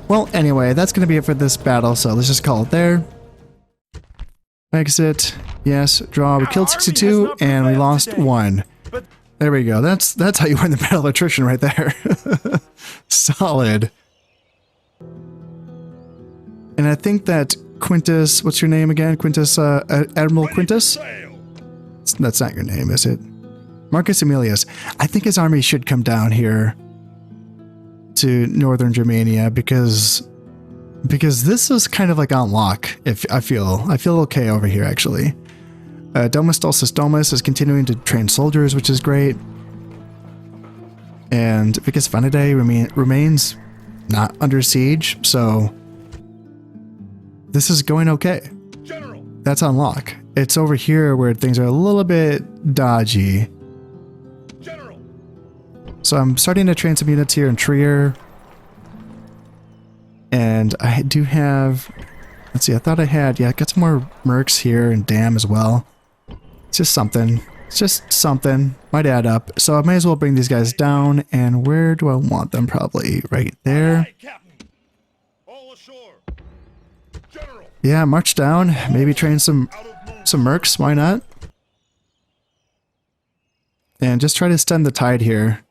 Well, anyway, that's going to be it for this battle, so let's just call it there. Exit. Yes, draw. We killed 62, and we lost 1. There we go. That's how you win the battle of attrition right there. Solid. And I think that Quintus, what's your name again? Quintus, Admiral Quintus? That's not your name, is it? Marcus Aemilius. I think his army should come down here to northern Germania because this is kind of like on lock. If I feel okay over here actually. Domus Dulcis Domus is continuing to train soldiers, which is great. And Vicus Vanidae remains not under siege, so this is going okay. General. That's on lock. It's over here where things are a little bit dodgy. General. So I'm starting to train some units here in Trier. And I do have, let's see, I thought I had, yeah, I got some more mercs here and Dam as well. It's just something. It's just something. Might add up. So I might as well bring these guys down. And where do I want them? Probably right there. Aye, Captain. All ashore. General. Yeah, march down. Maybe train some mercs. Why not? And just try to stem the tide here.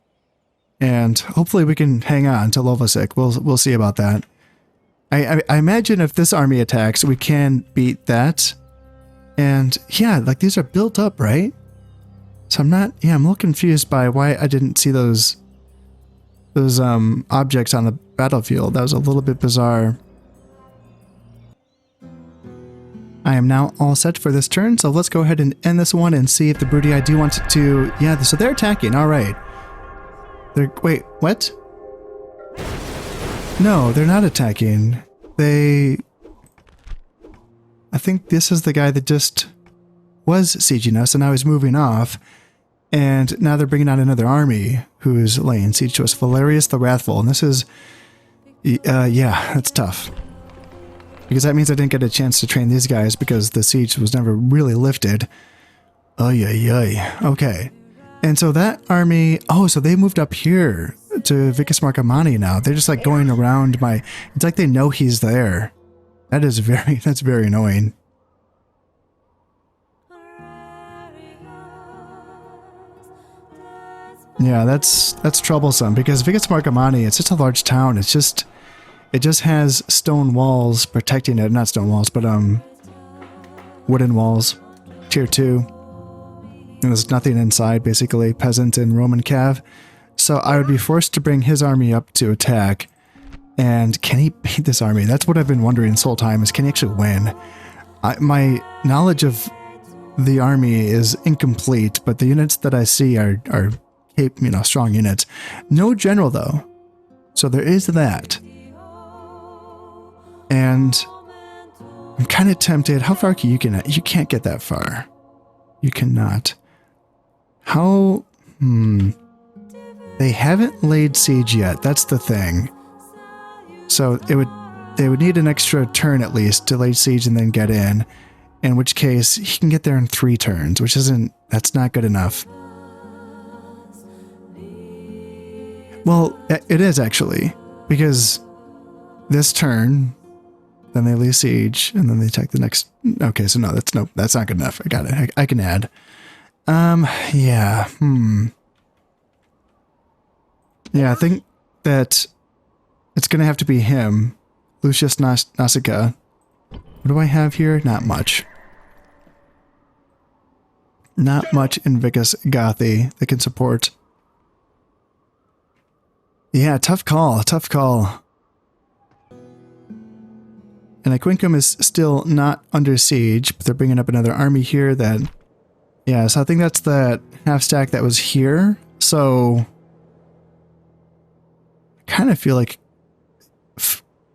And hopefully we can hang on to Lovosic. We'll see about that. I imagine if this army attacks, we can beat that. And yeah, like these are built up, right? So I'm a little confused by why I didn't see those objects on the battlefield. That was a little bit bizarre. I am now all set for this turn, so let's go ahead and end this one and see if the Brutii do want to, yeah, so they're attacking, all right. Wait, what? No, they're not attacking. I think this is the guy that just was sieging us and now he's moving off. And now they're bringing on another army who's laying siege to us. Valerius the Wrathful. And this is, yeah, that's tough. Because that means I didn't get a chance to train these guys because the siege was never really lifted. Okay. And so that army, oh, so they moved up here to Vicus Marcomanni now. They're just like going around it's like they know he's there. That's very annoying. Yeah, that's troublesome because Vicus Marcomanni, it's such a large town. It just has stone walls protecting it. Not stone walls, but wooden walls. Tier 2. And there's nothing inside, basically. Peasant and Roman cav. So I would be forced to bring his army up to attack. And can he beat this army? That's what I've been wondering this whole time, is can he actually win? My knowledge of the army is incomplete, but the units that I see are strong units. No general, though. So there is that. And I'm kind of tempted. How far can you get? You can't get that far. You cannot. How? They haven't laid siege yet. That's the thing. So they would need an extra turn at least to lay siege and then get in. In which case he can get there in 3 turns, that's not good enough. Well, it is actually, because this turn, then they lay siege, and then they attack the next. Okay, so that's not good enough. I got it. I can add. Yeah. Yeah, I think that it's gonna have to be him, Lucius Nasica. What do I have here? Not much. Not much in Vicus Gothi that can support. Yeah, tough call. And Aquincum is still not under siege, but they're bringing up another army here that, Yeah, so I think that's that half stack that was here. So I kind of feel like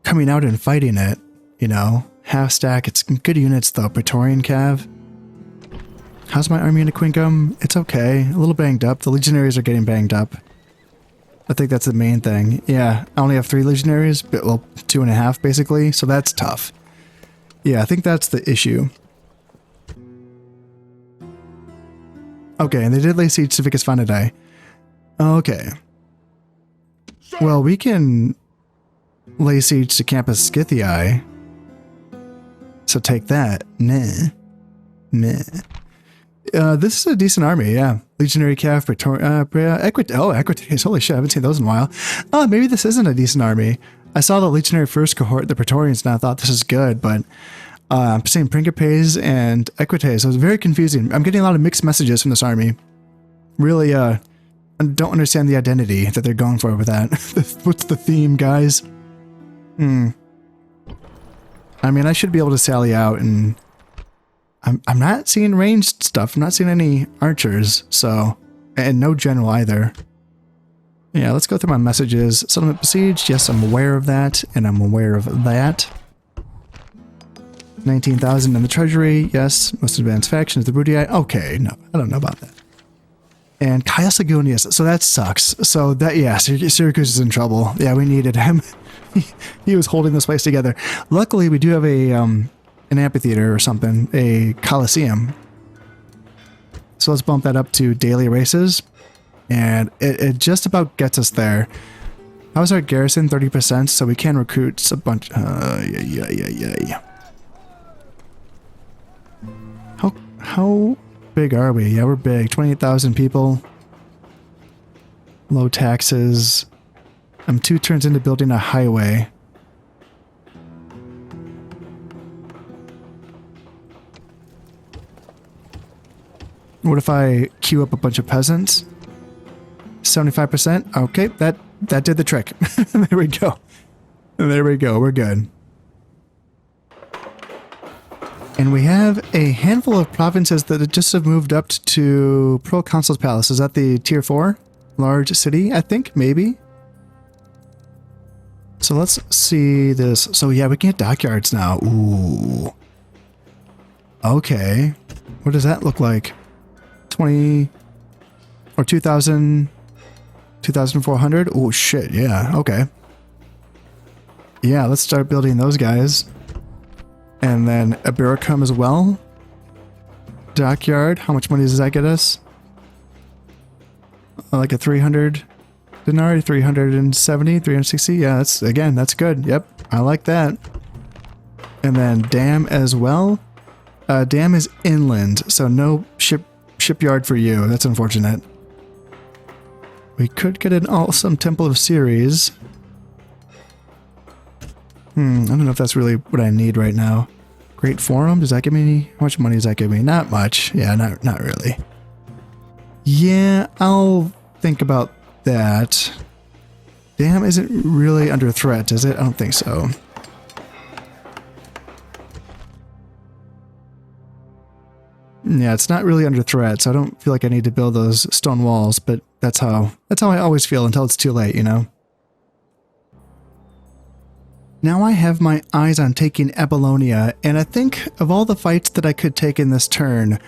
coming out and fighting it, you know. Half stack, it's good units though. Praetorian Cav. How's my army in Quinkum? It's okay. A little banged up. The legionaries are getting banged up. I think that's the main thing. Yeah, I only have 3 legionaries, but well, 2.5 basically, so that's tough. Yeah, I think that's the issue. Okay, and they did lay siege to Vicus Vanidae. Okay. Well, we can lay siege to Campus Scythii. So take that. Meh. Meh. This is a decent army, yeah. Legionary Cav, Equites. Holy shit, I haven't seen those in a while. Oh, maybe this isn't a decent army. I saw the Legionary First Cohort, the Praetorians, and I thought this is good, but I'm seeing Principes and Equites, so it's very confusing. I'm getting a lot of mixed messages from this army. Really, I don't understand the identity that they're going for with that. What's the theme, guys? I mean, I should be able to sally out, and I'm not seeing ranged stuff. I'm not seeing any archers, so, and no general either. Yeah, let's go through my messages. Settlement besieged. Yes, I'm aware of that, and I'm aware of that. 19,000 in the treasury. Yes, most advanced factions. The Rudii. Okay, no, I don't know about that. And Caius Agonius. So that sucks. So that, yeah, Syracuse is in trouble. Yeah, we needed him. He was holding this place together. Luckily, we do have a an amphitheater or something, a coliseum. So let's bump that up to daily races, and it just about gets us there. How's our garrison? 30%, so we can recruit a bunch. Yeah. How big are we? Yeah, we're big. 28,000 people. Low taxes. I'm 2 turns into building a highway. What if I queue up a bunch of peasants? 75%? Okay, that did the trick. There we go. There we go, we're good. And we have a handful of provinces that just have moved up to Proconsul's Palace. Is that the tier 4? Large city, I think, maybe? So let's see this. So yeah, we can get dockyards now. Ooh. Okay. What does that look like? 20 or 2,000, 2,400? Oh shit, yeah, okay. Yeah, let's start building those guys. And then Ibericum as well. Dockyard, how much money does that get us? Like a 300 denarii, 370, 360. Yeah, that's, again, that's good. Yep, I like that. And then dam as well. Dam is inland, so no shipyard for you. That's unfortunate. We could get an awesome Temple of Ceres. I don't know if that's really what I need right now. Great Forum, does that give me any? How much money does that give me? Not much. Yeah, not really. Yeah, I'll think about that. Dam isn't really under threat, is it? I don't think so. Yeah, it's not really under threat, so I don't feel like I need to build those stone walls, but that's how I always feel until it's too late, you know? Now I have my eyes on taking Apollonia, and I think of all the fights that I could take in this turn,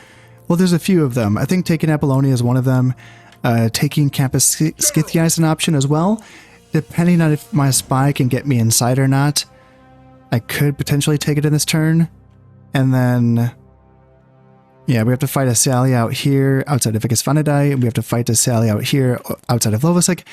well, there's a few of them. I think taking Apollonia is one of them. Taking Campus Scythia is an option as well. Depending on if my spy can get me inside or not, I could potentially take it in this turn. And then, yeah, we have to fight a sally out here outside of Vicus Vanidae, and we have to fight a sally out here outside of Lovosic.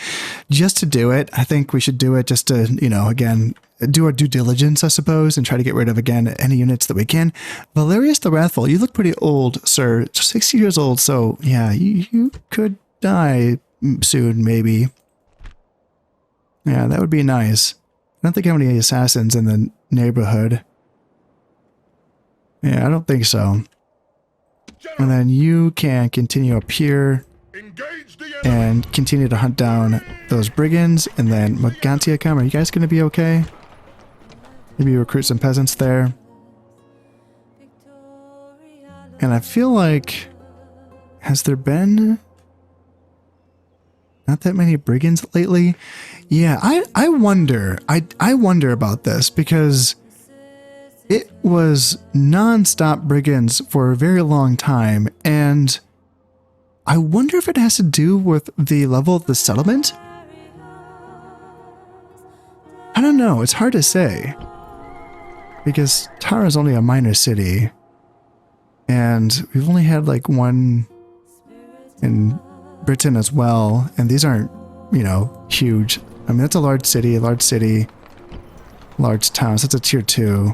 Just to do it, I think we should do it just to, you know, again, do our due diligence, I suppose, and try to get rid of, again, any units that we can. Valerius the Wrathful, you look pretty old, sir. 60 years old, so yeah, you could die soon, maybe. Yeah, that would be nice. I don't think I have any assassins in the neighborhood. Yeah, I don't think so. And then you can continue up here and continue to hunt down those brigands. And then Mogantia come. Are you guys going to be okay? Maybe recruit some peasants there. And I feel like Has there been not that many brigands lately? Yeah, I wonder. I wonder about this because it was non-stop brigands for a very long time, and I wonder if it has to do with the level of the settlement? I don't know, it's hard to say. Because Tara is only a minor city, and we've only had like one in Britain as well, and these aren't, you know, huge. I mean, that's a large city, large town, so that's a tier 2.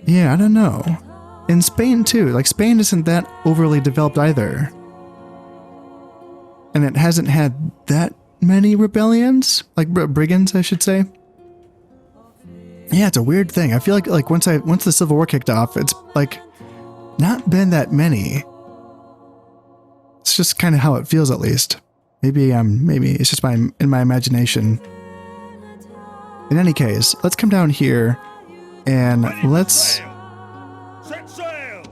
Yeah, I don't know. In Spain too, like Spain isn't that overly developed either. And it hasn't had that many rebellions, like brigands, I should say. Yeah, it's a weird thing. I feel like once the Civil War kicked off, it's like not been that many. It's just kind of how it feels, at least. Maybe it's just in my imagination. In any case, let's come down here and let's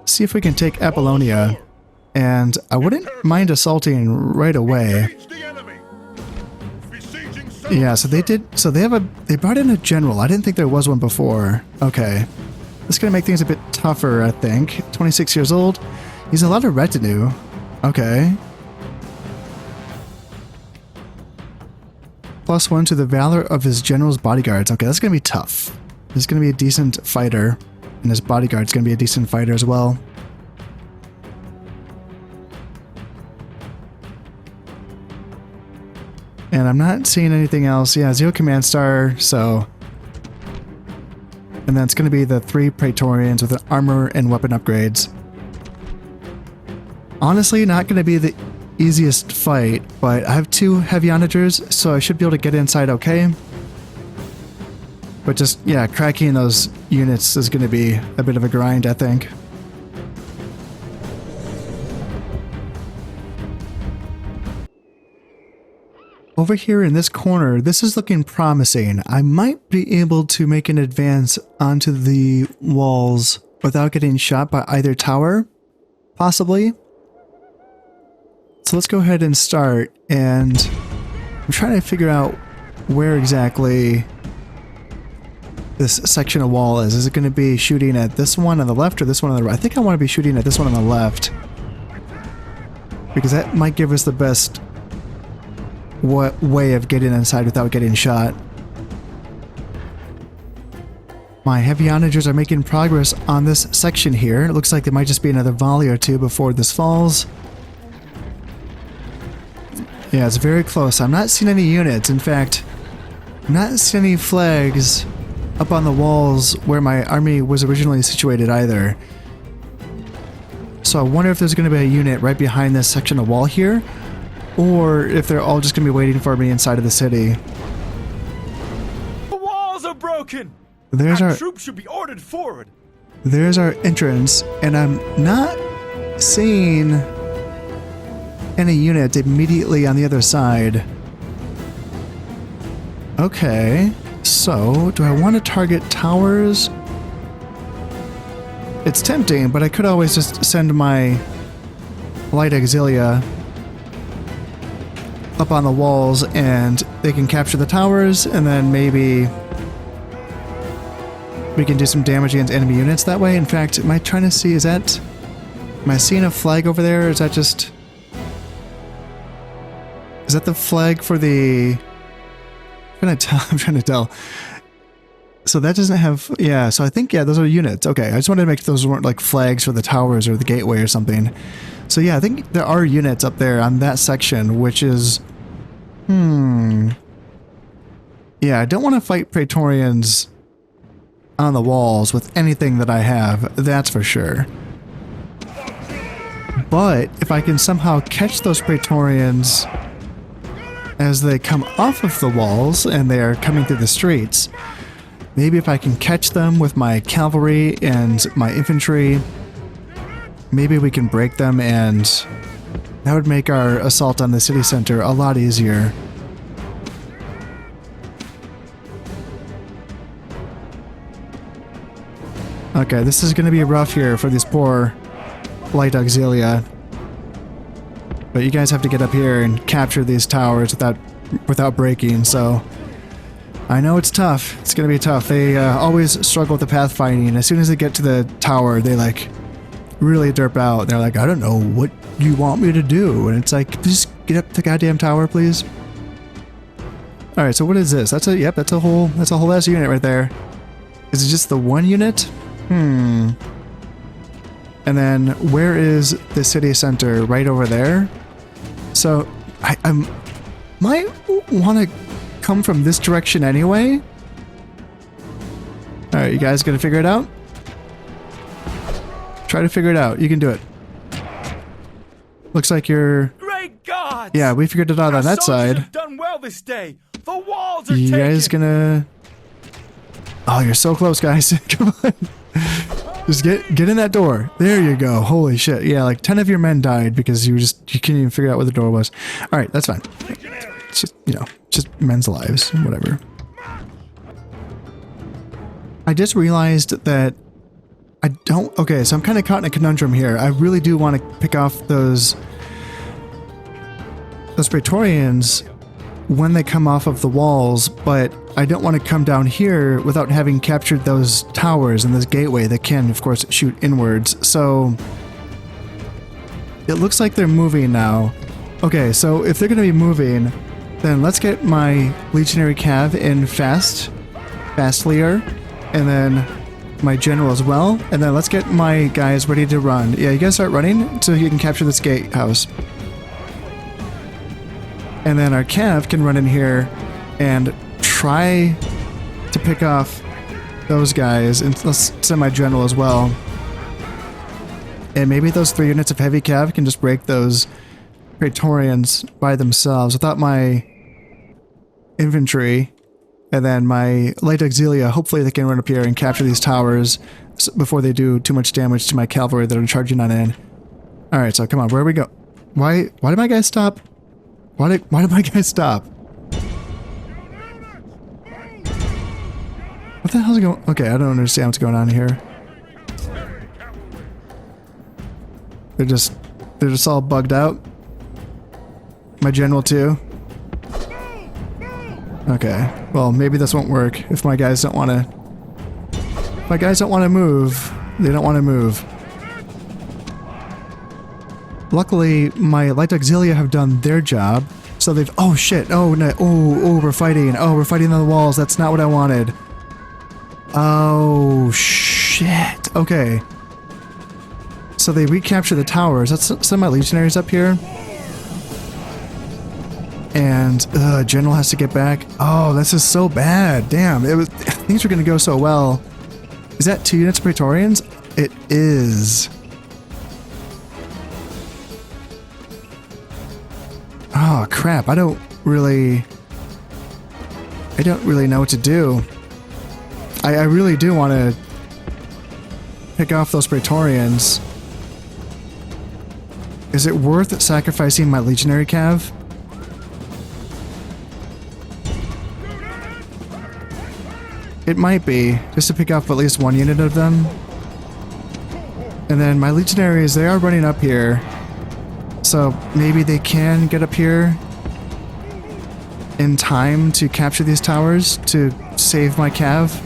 see if we can take Apollonia. And I wouldn't mind assaulting right away. Yeah, so they did. So they brought in a general. I didn't think there was one before. Okay, this is gonna make things a bit tougher, I think. 26 years old. He's a lot of retinue. Okay. +1 to the valor of his general's bodyguards. Okay, that's gonna be tough. He's gonna be a decent fighter, and his bodyguard's gonna be a decent fighter as well. And I'm not seeing anything else. Yeah, 0 command star, so... And then it's going to be the 3 Praetorians with armor and weapon upgrades. Honestly, not going to be the easiest fight, but I have 2 heavy onagers, so I should be able to get inside okay. But just, yeah, cracking those units is going to be a bit of a grind, I think. Over here in this corner, this is looking promising. I might be able to make an advance onto the walls without getting shot by either tower, possibly. So let's go ahead and start, and I'm trying to figure out where exactly this section of wall is. Is it going to be shooting at this one on the left or this one on the right? I think I want to be shooting at this one on the left, because that might give us the best way of getting inside without getting shot. My heavy onagers are making progress on this section here. It looks like there might just be another volley or 2 before this falls. Yeah, it's very close. I'm not seeing any units. In fact, I'm not seeing any flags up on the walls where my army was originally situated either. So I wonder if there's going to be a unit right behind this section of wall here, or if they're all just going to be waiting for me inside of the city. The walls are broken! There's our troops should be ordered forward. There's our entrance, and I'm not seeing any units immediately on the other side. Okay, so do I want to target towers? It's tempting, but I could always just send my light auxilia up on the walls and they can capture the towers, and then maybe we can do some damage against enemy units that way. In fact, am I trying to see, am I seeing a flag over there? Or is that the flag for the... I'm trying to tell. So that doesn't have... Yeah, so I think, yeah, those are units. Okay, I just wanted to make those weren't like flags for the towers or the gateway or something. So yeah, I think there are units up there on that section, which is... Yeah, I don't want to fight Praetorians on the walls with anything that I have, that's for sure. But if I can somehow catch those Praetorians as they come off of the walls and they're coming through the streets, maybe if I can catch them with my cavalry and my infantry, maybe we can break them, and that would make our assault on the city center a lot easier. Okay, this is gonna be rough here for these poor light auxilia. But you guys have to get up here and capture these towers without breaking, so... I know it's tough. It's gonna be tough. They always struggle with the pathfinding. As soon as they get to the tower, they like really derp out. They're like, I don't know what you want me to do. And it's like, just get up the goddamn tower, please. All right, so what is this? That's a whole ass unit right there. Is it just the one unit? And then where is the city center? Right over there. So I might want to come from this direction anyway. All right, you guys gonna figure it out? Try to figure it out. You can do it. Looks like you're... Great God! Yeah, we figured it out on that side. Have done well this day. The walls are You taken. guys gonna... Oh, you're so close, guys. Come on. Just get in that door. There you go. Holy shit. Yeah, like 10 of your men died because you couldn't even figure out where the door was. All right, that's fine. It's just, just men's lives, whatever. I just realized that I don't... Okay, so I'm kind of caught in a conundrum here. I really do want to pick off those Praetorians when they come off of the walls, but I don't want to come down here without having captured those towers and this gateway that can, of course, shoot inwards. So it looks like they're moving now. Okay, so if they're going to be moving, then let's get my legionary cav in fastlier, and then my general as well, and then let's get my guys ready to run. Yeah, you guys start running so you can capture this gatehouse. And then our cav can run in here and try to pick off those guys, and let's send my general as well. And maybe those 3 units of heavy cav can just break those Praetorians by themselves without my infantry. And then my light auxilia, hopefully they can run up here and capture these towers before they do too much damage to my cavalry that are charging on in. Alright, so come on, where do we go? Why did my guys stop? Why did my guys stop? What the hell's going on? Okay, I don't understand what's going on here. They're just all bugged out. My general too. Okay, well maybe this won't work if my guys don't want to. If my guys don't want to move, they don't want to move. Luckily, my light auxilia have done their job, so they've... Oh shit! Oh no! Oh, we're fighting! Oh, we're fighting on the walls. That's not what I wanted. Oh shit! Okay. So they recapture the towers. That's some of my legionaries up here. And general has to get back. Oh, this is so bad. Damn, things were gonna go so well. Is that 2 units of Praetorians? It is. Oh crap! I don't really know what to do. I really do want to pick off those Praetorians. Is it worth sacrificing my legionary cav? It might be, just to pick off at least 1 unit of them. And then my legionaries, they are running up here. So maybe they can get up here in time to capture these towers to save my cav.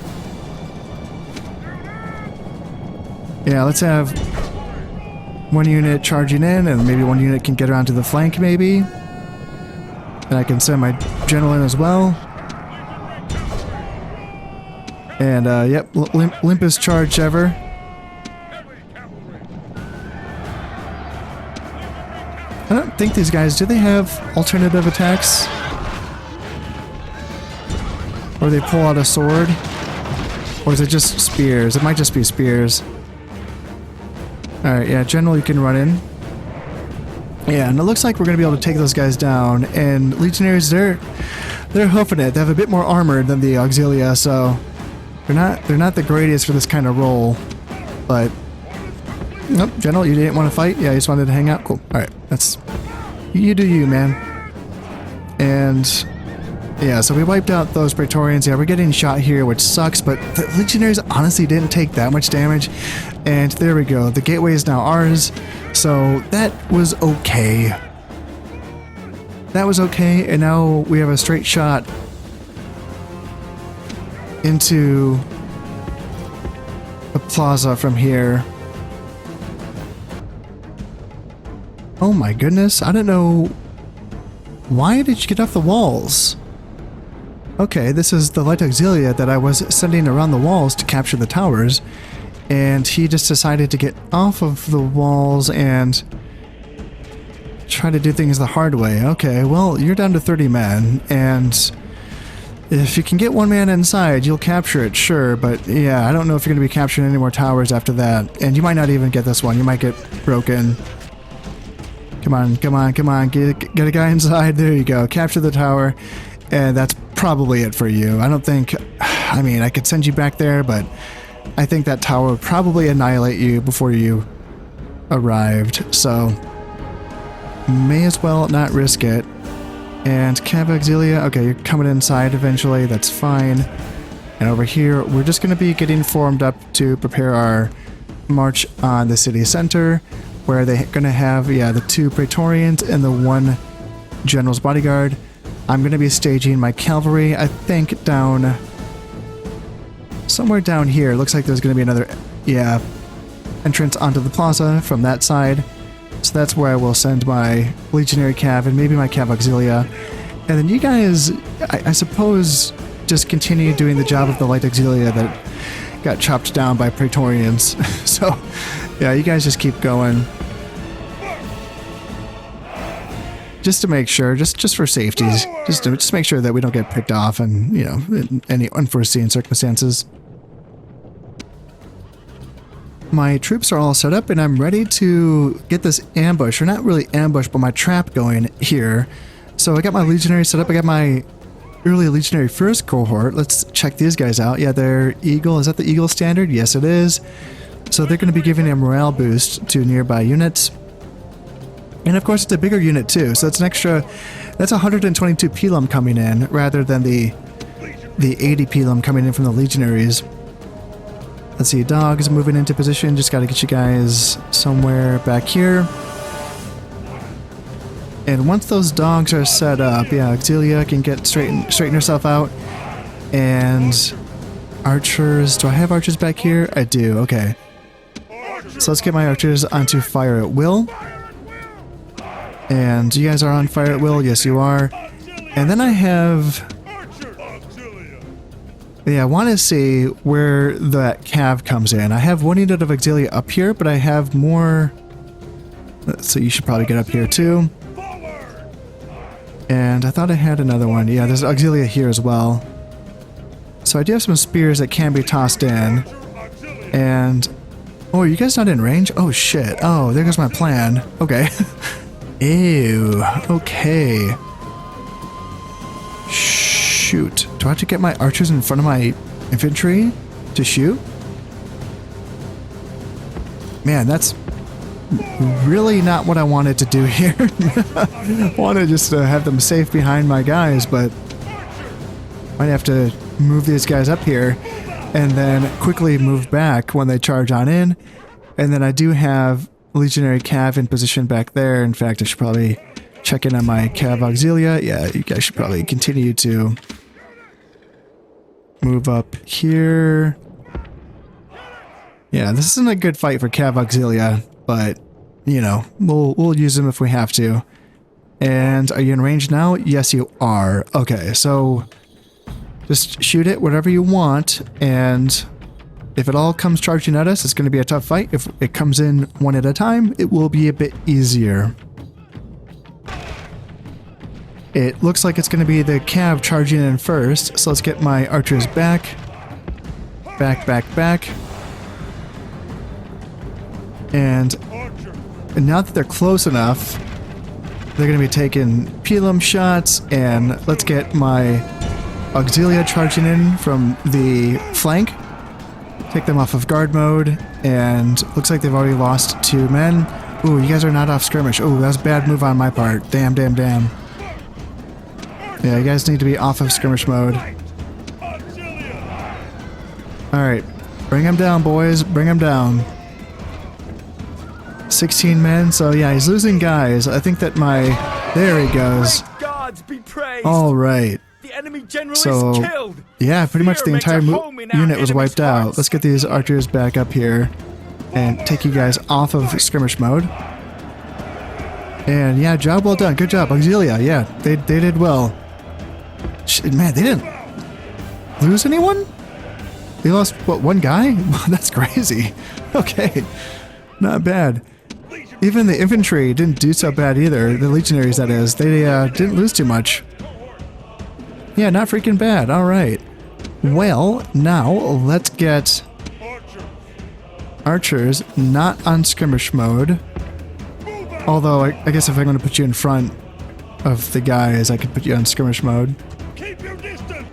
Yeah, let's have 1 unit charging in, and maybe 1 unit can get around to the flank maybe. And I can send my general in as well. And yep, limpest charge ever. I don't think these guys, do they have alternative attacks? Or they pull out a sword? Or is it just spears? It might just be spears. Alright, yeah, general you can run in. Yeah, and it looks like we're going to be able to take those guys down. And legionaries, they're hoofing it. They have a bit more armor than the auxilia, so they're not the greatest for this kind of role. But nope, general, you didn't want to fight? Yeah, you just wanted to hang out? Cool. Alright, that's... You do you, man. And Yeah, so we wiped out those Praetorians. Yeah, we're getting shot here, which sucks, but the Legionaries honestly didn't take that much damage. And there we go. The gateway is now ours. So that was okay. That was okay, and now we have a straight shot into the plaza from here. Oh my goodness, I don't know. Why did you get off the walls? Okay, this is the Light Auxilia that I was sending around the walls to capture the towers, and he just decided to get off of the walls and try to do things the hard way. Okay, well, you're down to 30 men, and if you can get one man inside, you'll capture it, sure, but yeah, I don't know if you're going to be capturing any more towers after that, and you might not even get this one. You might get broken. Come on, come on, come on, get a guy inside. There you go, capture the tower, and that's probably it for you. I don't think, I mean, I could send you back there, but I think that tower would probably annihilate you before you arrived, so may as well not risk it. And Cav Auxilia, okay, you're coming inside eventually, that's fine. And over here, we're just going to be getting formed up to prepare our march on the city center, where they're going to have, yeah, the 2 Praetorians and the 1 General's Bodyguard. I'm going to be staging my cavalry, I think, down somewhere down here. Looks like there's going to be another, yeah, entrance onto the plaza from that side. So that's where I will send my Legionary Cav and maybe my Cav Auxilia. And then you guys, I suppose, just continue doing the job of the Light Auxilia that got chopped down by Praetorians. So, yeah, you guys just keep going. Just to make sure, just for safety, just make sure that we don't get picked off and, you know, in any unforeseen circumstances. My troops are all set up and I'm ready to get this ambush, or not really ambush, but my trap going here. So I got my Legionary set up, I got my early Legionary first cohort. Let's check these guys out. Yeah, they're Eagle. Is that the Eagle standard? Yes, it is. So they're going to be giving a morale boost to nearby units. And of course it's a bigger unit too, so it's an extra, that's 122 Pelum coming in, rather than the 80 Pelum coming in from the Legionaries. Let's see, dogs moving into position, just gotta get you guys somewhere back here. And once those dogs are set up, yeah, Auxilia can get straighten herself out. And archers, do I have archers back here? I do, okay. So let's get my archers onto fire at will. And you guys are on fire at will? Yes, you are. And then I have... yeah, I want to see where that cav comes in. I have 1 unit of Auxilia up here, but I have more... so you should probably get up here too. And I thought I had another one. Yeah, there's Auxilia here as well. So I do have some spears that can be tossed in. And... oh, are you guys not in range? Oh, shit. Oh, there goes my plan. Okay. Ew. Okay. Shoot. Do I have to get my archers in front of my infantry to shoot? Man, that's really not what I wanted to do here. I wanted just to have them safe behind my guys, but might have to move these guys up here and then quickly move back when they charge on in. And then I do have Legionary Cav in position back there. In fact, I should probably check in on my Cav Auxilia. Yeah, you guys should probably continue to move up here. Yeah, this isn't a good fight for Cav Auxilia, but, you know, we'll use them if we have to. And are you in range now? Yes, you are. Okay, so just shoot it whatever you want, and if it all comes charging at us, it's going to be a tough fight. If it comes in one at a time, it will be a bit easier. It looks like it's going to be the Cav charging in first, so let's get my archers back. Back, back, back. And now that they're close enough, they're going to be taking Pelum shots, and let's get my Auxilia charging in from the flank. Take them off of guard mode, and looks like they've already lost 2 men. Ooh, you guys are not off skirmish. Ooh, that was a bad move on my part. Damn, damn, damn. Yeah, you guys need to be off of skirmish mode. Alright. Bring him down, boys. Bring him down. 16 men, so yeah, he's losing guys. I think that my... There he goes. Gods be praised. Alright. The enemy general So, is killed. yeah, pretty much the Fear makes entire a home in our unit was enemy's wiped out. hearts. Let's get these archers back up here and take you guys off of skirmish mode. And yeah, job well done. Good job, Auxilia. Yeah, they did well. Man, they didn't lose anyone? They lost, what, one guy? That's crazy. Okay, not bad. Even the infantry didn't do so bad either. The legionaries, that is. They didn't lose too much. Yeah, not freaking bad. All right. Well, now let's get archers not on skirmish mode. Although, I guess if I'm going to put you in front of the guys, I could put you on skirmish mode. Keep your distance.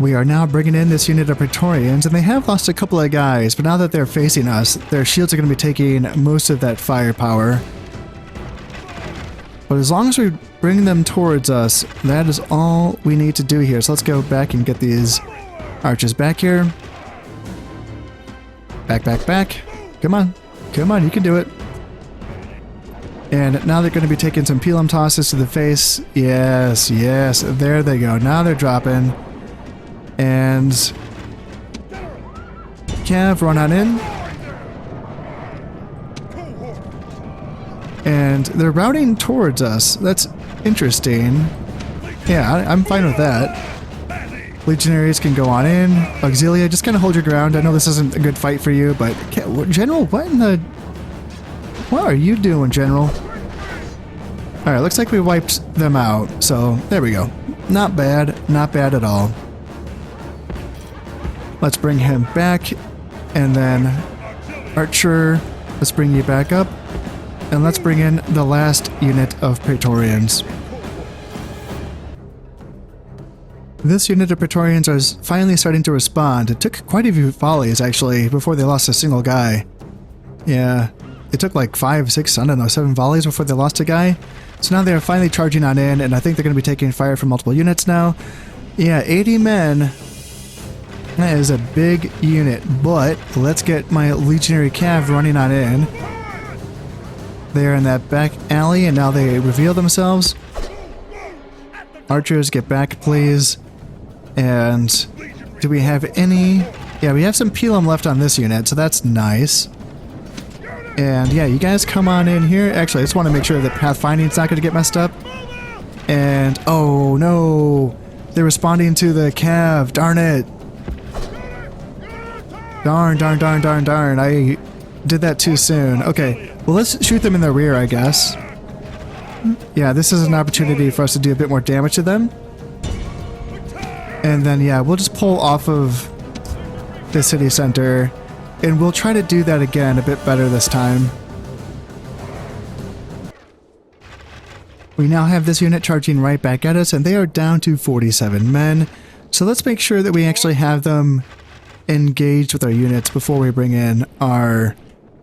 We are now bringing in this unit of Praetorians, and they have lost a couple of guys, but now that they're facing us, their shields are going to be taking most of that firepower. But as long as we bring them towards us, that is all we need to do here. So let's go back and get these archers back here. Back, back, back. Come on. Come on, you can do it. And now they're going to be taking some pelum tosses to the face. Yes, yes. There they go. Now they're dropping. And Cav, run on in. And they're routing towards us. That's interesting. Yeah, I'm fine with that. Legionaries can go on in. Auxilia, just kind of hold your ground. I know this isn't a good fight for you, but... General, what in the... What are you doing, General? Alright, looks like we wiped them out. So, there we go. Not bad. Not bad at all. Let's bring him back. And then... Archer, let's bring you back up. And let's bring in the last unit of Praetorians. This unit of Praetorians is finally starting to respond. It took quite a few volleys, actually, before they lost a single guy. Yeah, it took like 5, 6, I don't know, 7 volleys before they lost a guy. So now they're finally charging on in, and I think they're going to be taking fire from multiple units now. Yeah, 80 men. That is a big unit, but let's get my Legionary Cav running on in. They're in that back alley, and now they reveal themselves. Archers, get back, please. And do we have any... Yeah, we have some pelum left on this unit, so that's nice. And yeah, you guys come on in here. Actually, I just want to make sure that pathfinding's not going to get messed up. And, oh no! They're responding to the Cav, darn it! Darn, darn, darn, darn, darn. I did that too soon. Okay, well let's shoot them in the rear, I guess. Yeah, this is an opportunity for us to do a bit more damage to them. And then, yeah, we'll just pull off of the city center. And we'll try to do that again a bit better this time. We now have this unit charging right back at us, and they are down to 47 men. So let's make sure that we actually have them engaged with our units before we bring in our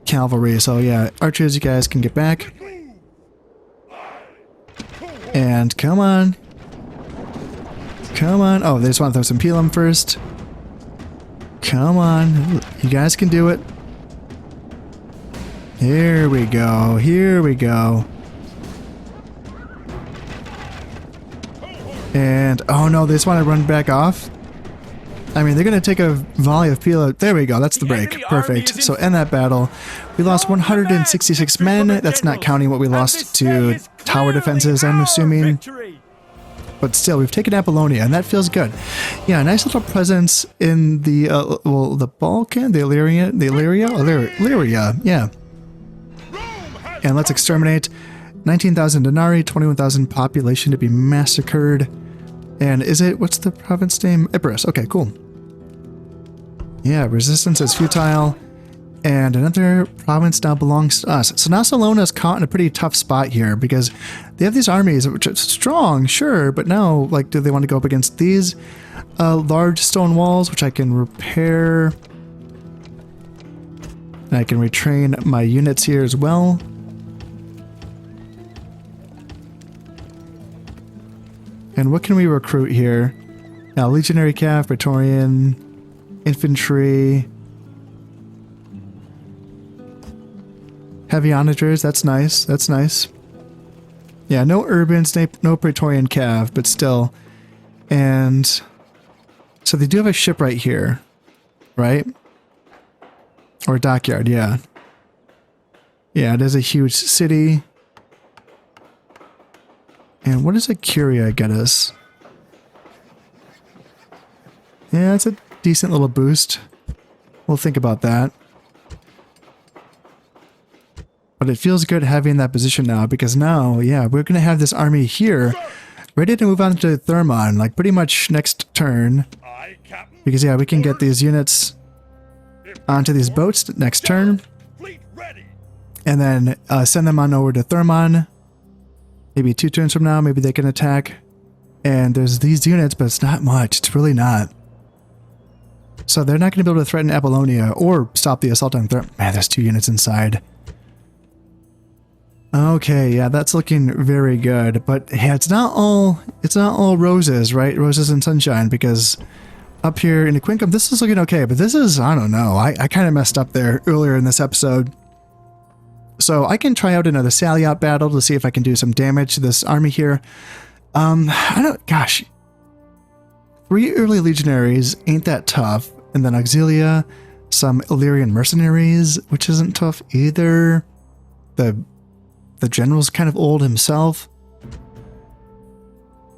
cavalry. So yeah, archers, you guys can get back. And come on. Come on. Oh, they just want to throw some pelum first. Come on. You guys can do it. Here we go. Here we go. And, oh no, they just want to run back off. I mean, they're going to take a volley of pelum. There we go. That's the break. Perfect. So end that battle. We lost 166 men. That's not counting what we lost to tower defenses, I'm assuming. But still, we've taken Apollonia, and that feels good. Yeah, a nice little presence in the, well, the Balkan, the Illyria, Illyria, yeah. And let's exterminate 19,000 denarii, 21,000 population to be massacred. And is it, what's the province name? Epirus. Okay, cool. Yeah, resistance is futile. And another province now belongs to us. So now Salona's caught in a pretty tough spot here because they have these armies which are strong, sure, but now, like, do they want to go up against these large stone walls, which I can repair? And I can retrain my units here as well. And what can we recruit here? Now, Legionary Cav, Praetorian, Infantry, Heavy Onagers, that's nice, that's nice. Yeah, no Urbans, no Praetorian Cav, but still. And so they do have a ship right here, right? Or a dockyard, yeah. Yeah, it is a huge city. And what does a Curia get us? Yeah, it's a decent little boost. We'll think about that. But it feels good having that position now, because now, yeah, we're going to have this army here ready to move on to Thermon, like pretty much next turn. Aye, Captain. Because, yeah, we can get these units onto these boats next turn. Fleet ready. And then send them on over to Thermon. Maybe 2 turns from now, maybe they can attack. And there's these units, but it's not much. It's really not. So they're not going to be able to threaten Apollonia or stop the assault on Thermon. Man, there's 2 units inside. Okay, yeah, that's looking very good. But yeah, it's not all roses, right? Roses and sunshine, because up here in Aquincum, this is looking okay, but this is, I don't know. I kind of messed up there earlier in this episode. So I can try out another sally out battle to see if I can do some damage to this army here. Gosh. 3 early legionaries ain't that tough. And then Auxilia, some Illyrian mercenaries, which isn't tough either. The general's kind of old himself.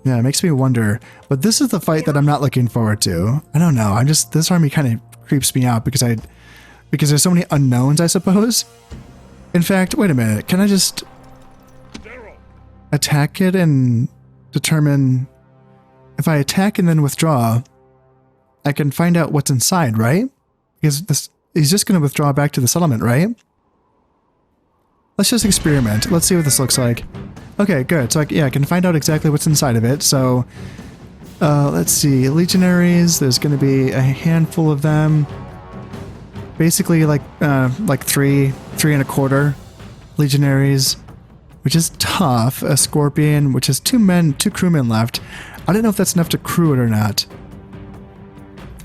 Yeah, it makes me wonder. But this is the fight that I'm not looking forward to. I don't know. This army kind of creeps me out because there's so many unknowns, I suppose. In fact, wait a minute. Can I just attack it and determine if I attack and then withdraw, I can find out what's inside, right? Because he's just going to withdraw back to the settlement, right? Let's just experiment. Let's see what this looks like. Okay, good. So I can find out exactly what's inside of it. So let's see. Legionaries, there's going to be a handful of them. Basically like 3.25 legionaries, which is tough. A scorpion, which has 2 crewmen left. I don't know if that's enough to crew it or not.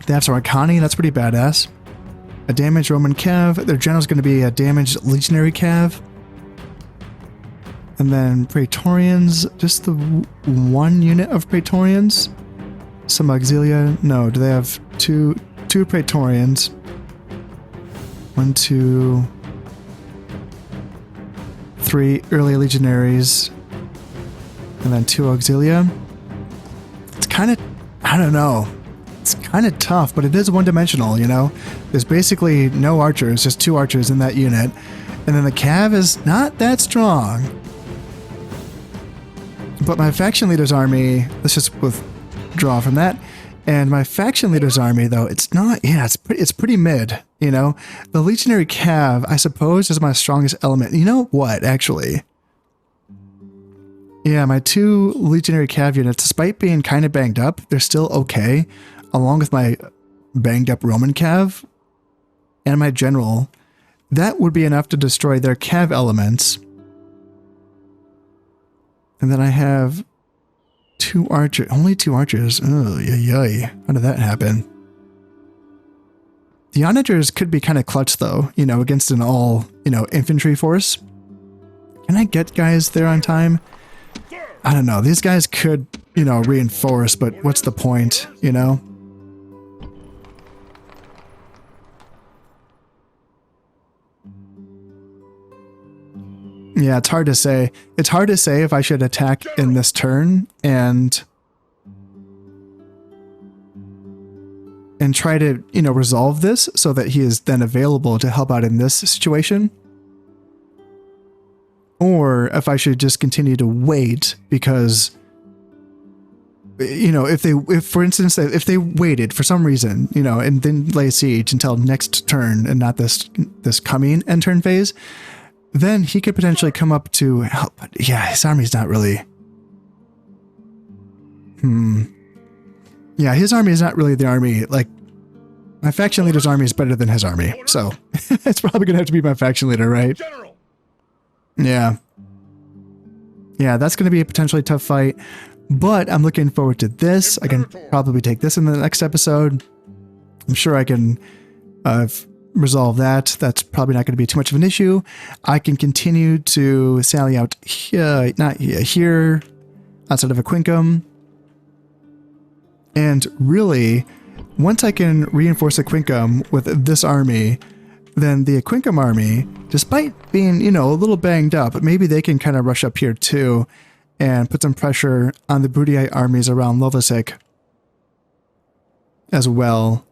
They have some Arcani, that's pretty badass. A damaged Roman Cav. Their general's going to be a damaged legionary Cav. And then Praetorians, just the 1 unit of Praetorians. Some Auxilia. No, do they have two Praetorians? 1, 2, 3 early legionaries. And then 2 Auxilia. It's kind of, I don't know. It's kind of tough, but it is one-dimensional, you know? There's basically no archers, just 2 archers in that unit. And then the Cav is not that strong. But my faction leader's army, let's just withdraw from that. And my faction leader's army, though, it's not, yeah, it's pretty mid, you know? The legionary Cav, I suppose, is my strongest element. You know what, actually? Yeah, my 2 legionary Cav units, despite being kind of banged up, they're still okay, along with my banged up Roman Cav and my general. That would be enough to destroy their Cav elements. And then I have 2 archers, only 2 archers. Oh, yay. How did that happen? The onagers could be kind of clutch though, you know, against an all, you know, infantry force. Can I get guys there on time? I don't know. These guys could, you know, reinforce, but what's the point, you know? Yeah, it's hard to say. It's hard to say if I should attack in this turn and try to, you know, resolve this so that he is then available to help out in this situation. Or if I should just continue to wait because, you know, if for instance, if they waited for some reason, you know, and then lay siege until next turn and not this coming end turn phase, then he could potentially come up to help. But yeah, his army's not really. Yeah, his army is not really the army. Like, my faction leader's army is better than his army. So, it's probably going to have to be my faction leader, right? Yeah. Yeah, that's going to be a potentially tough fight. But I'm looking forward to this. I can probably take this in the next episode. I'm sure I can resolve that. That's probably not going to be too much of an issue. I can continue to sally out here, not here, outside of Aquincum. And really, once I can reinforce Aquincum with this army, then the Aquincum army, despite being, you know, a little banged up, maybe they can kind of rush up here too and put some pressure on the Bruttii armies around Lovosic as well.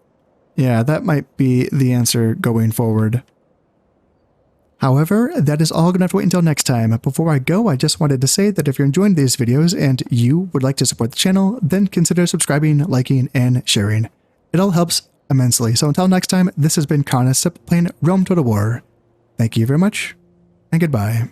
Yeah, that might be the answer going forward. However, that is all going to have to wait until next time. Before I go, I just wanted to say that if you're enjoying these videos and you would like to support the channel, then consider subscribing, liking, and sharing. It all helps immensely. So until next time, this has been Connor playing Realm Total War. Thank you very much, and goodbye.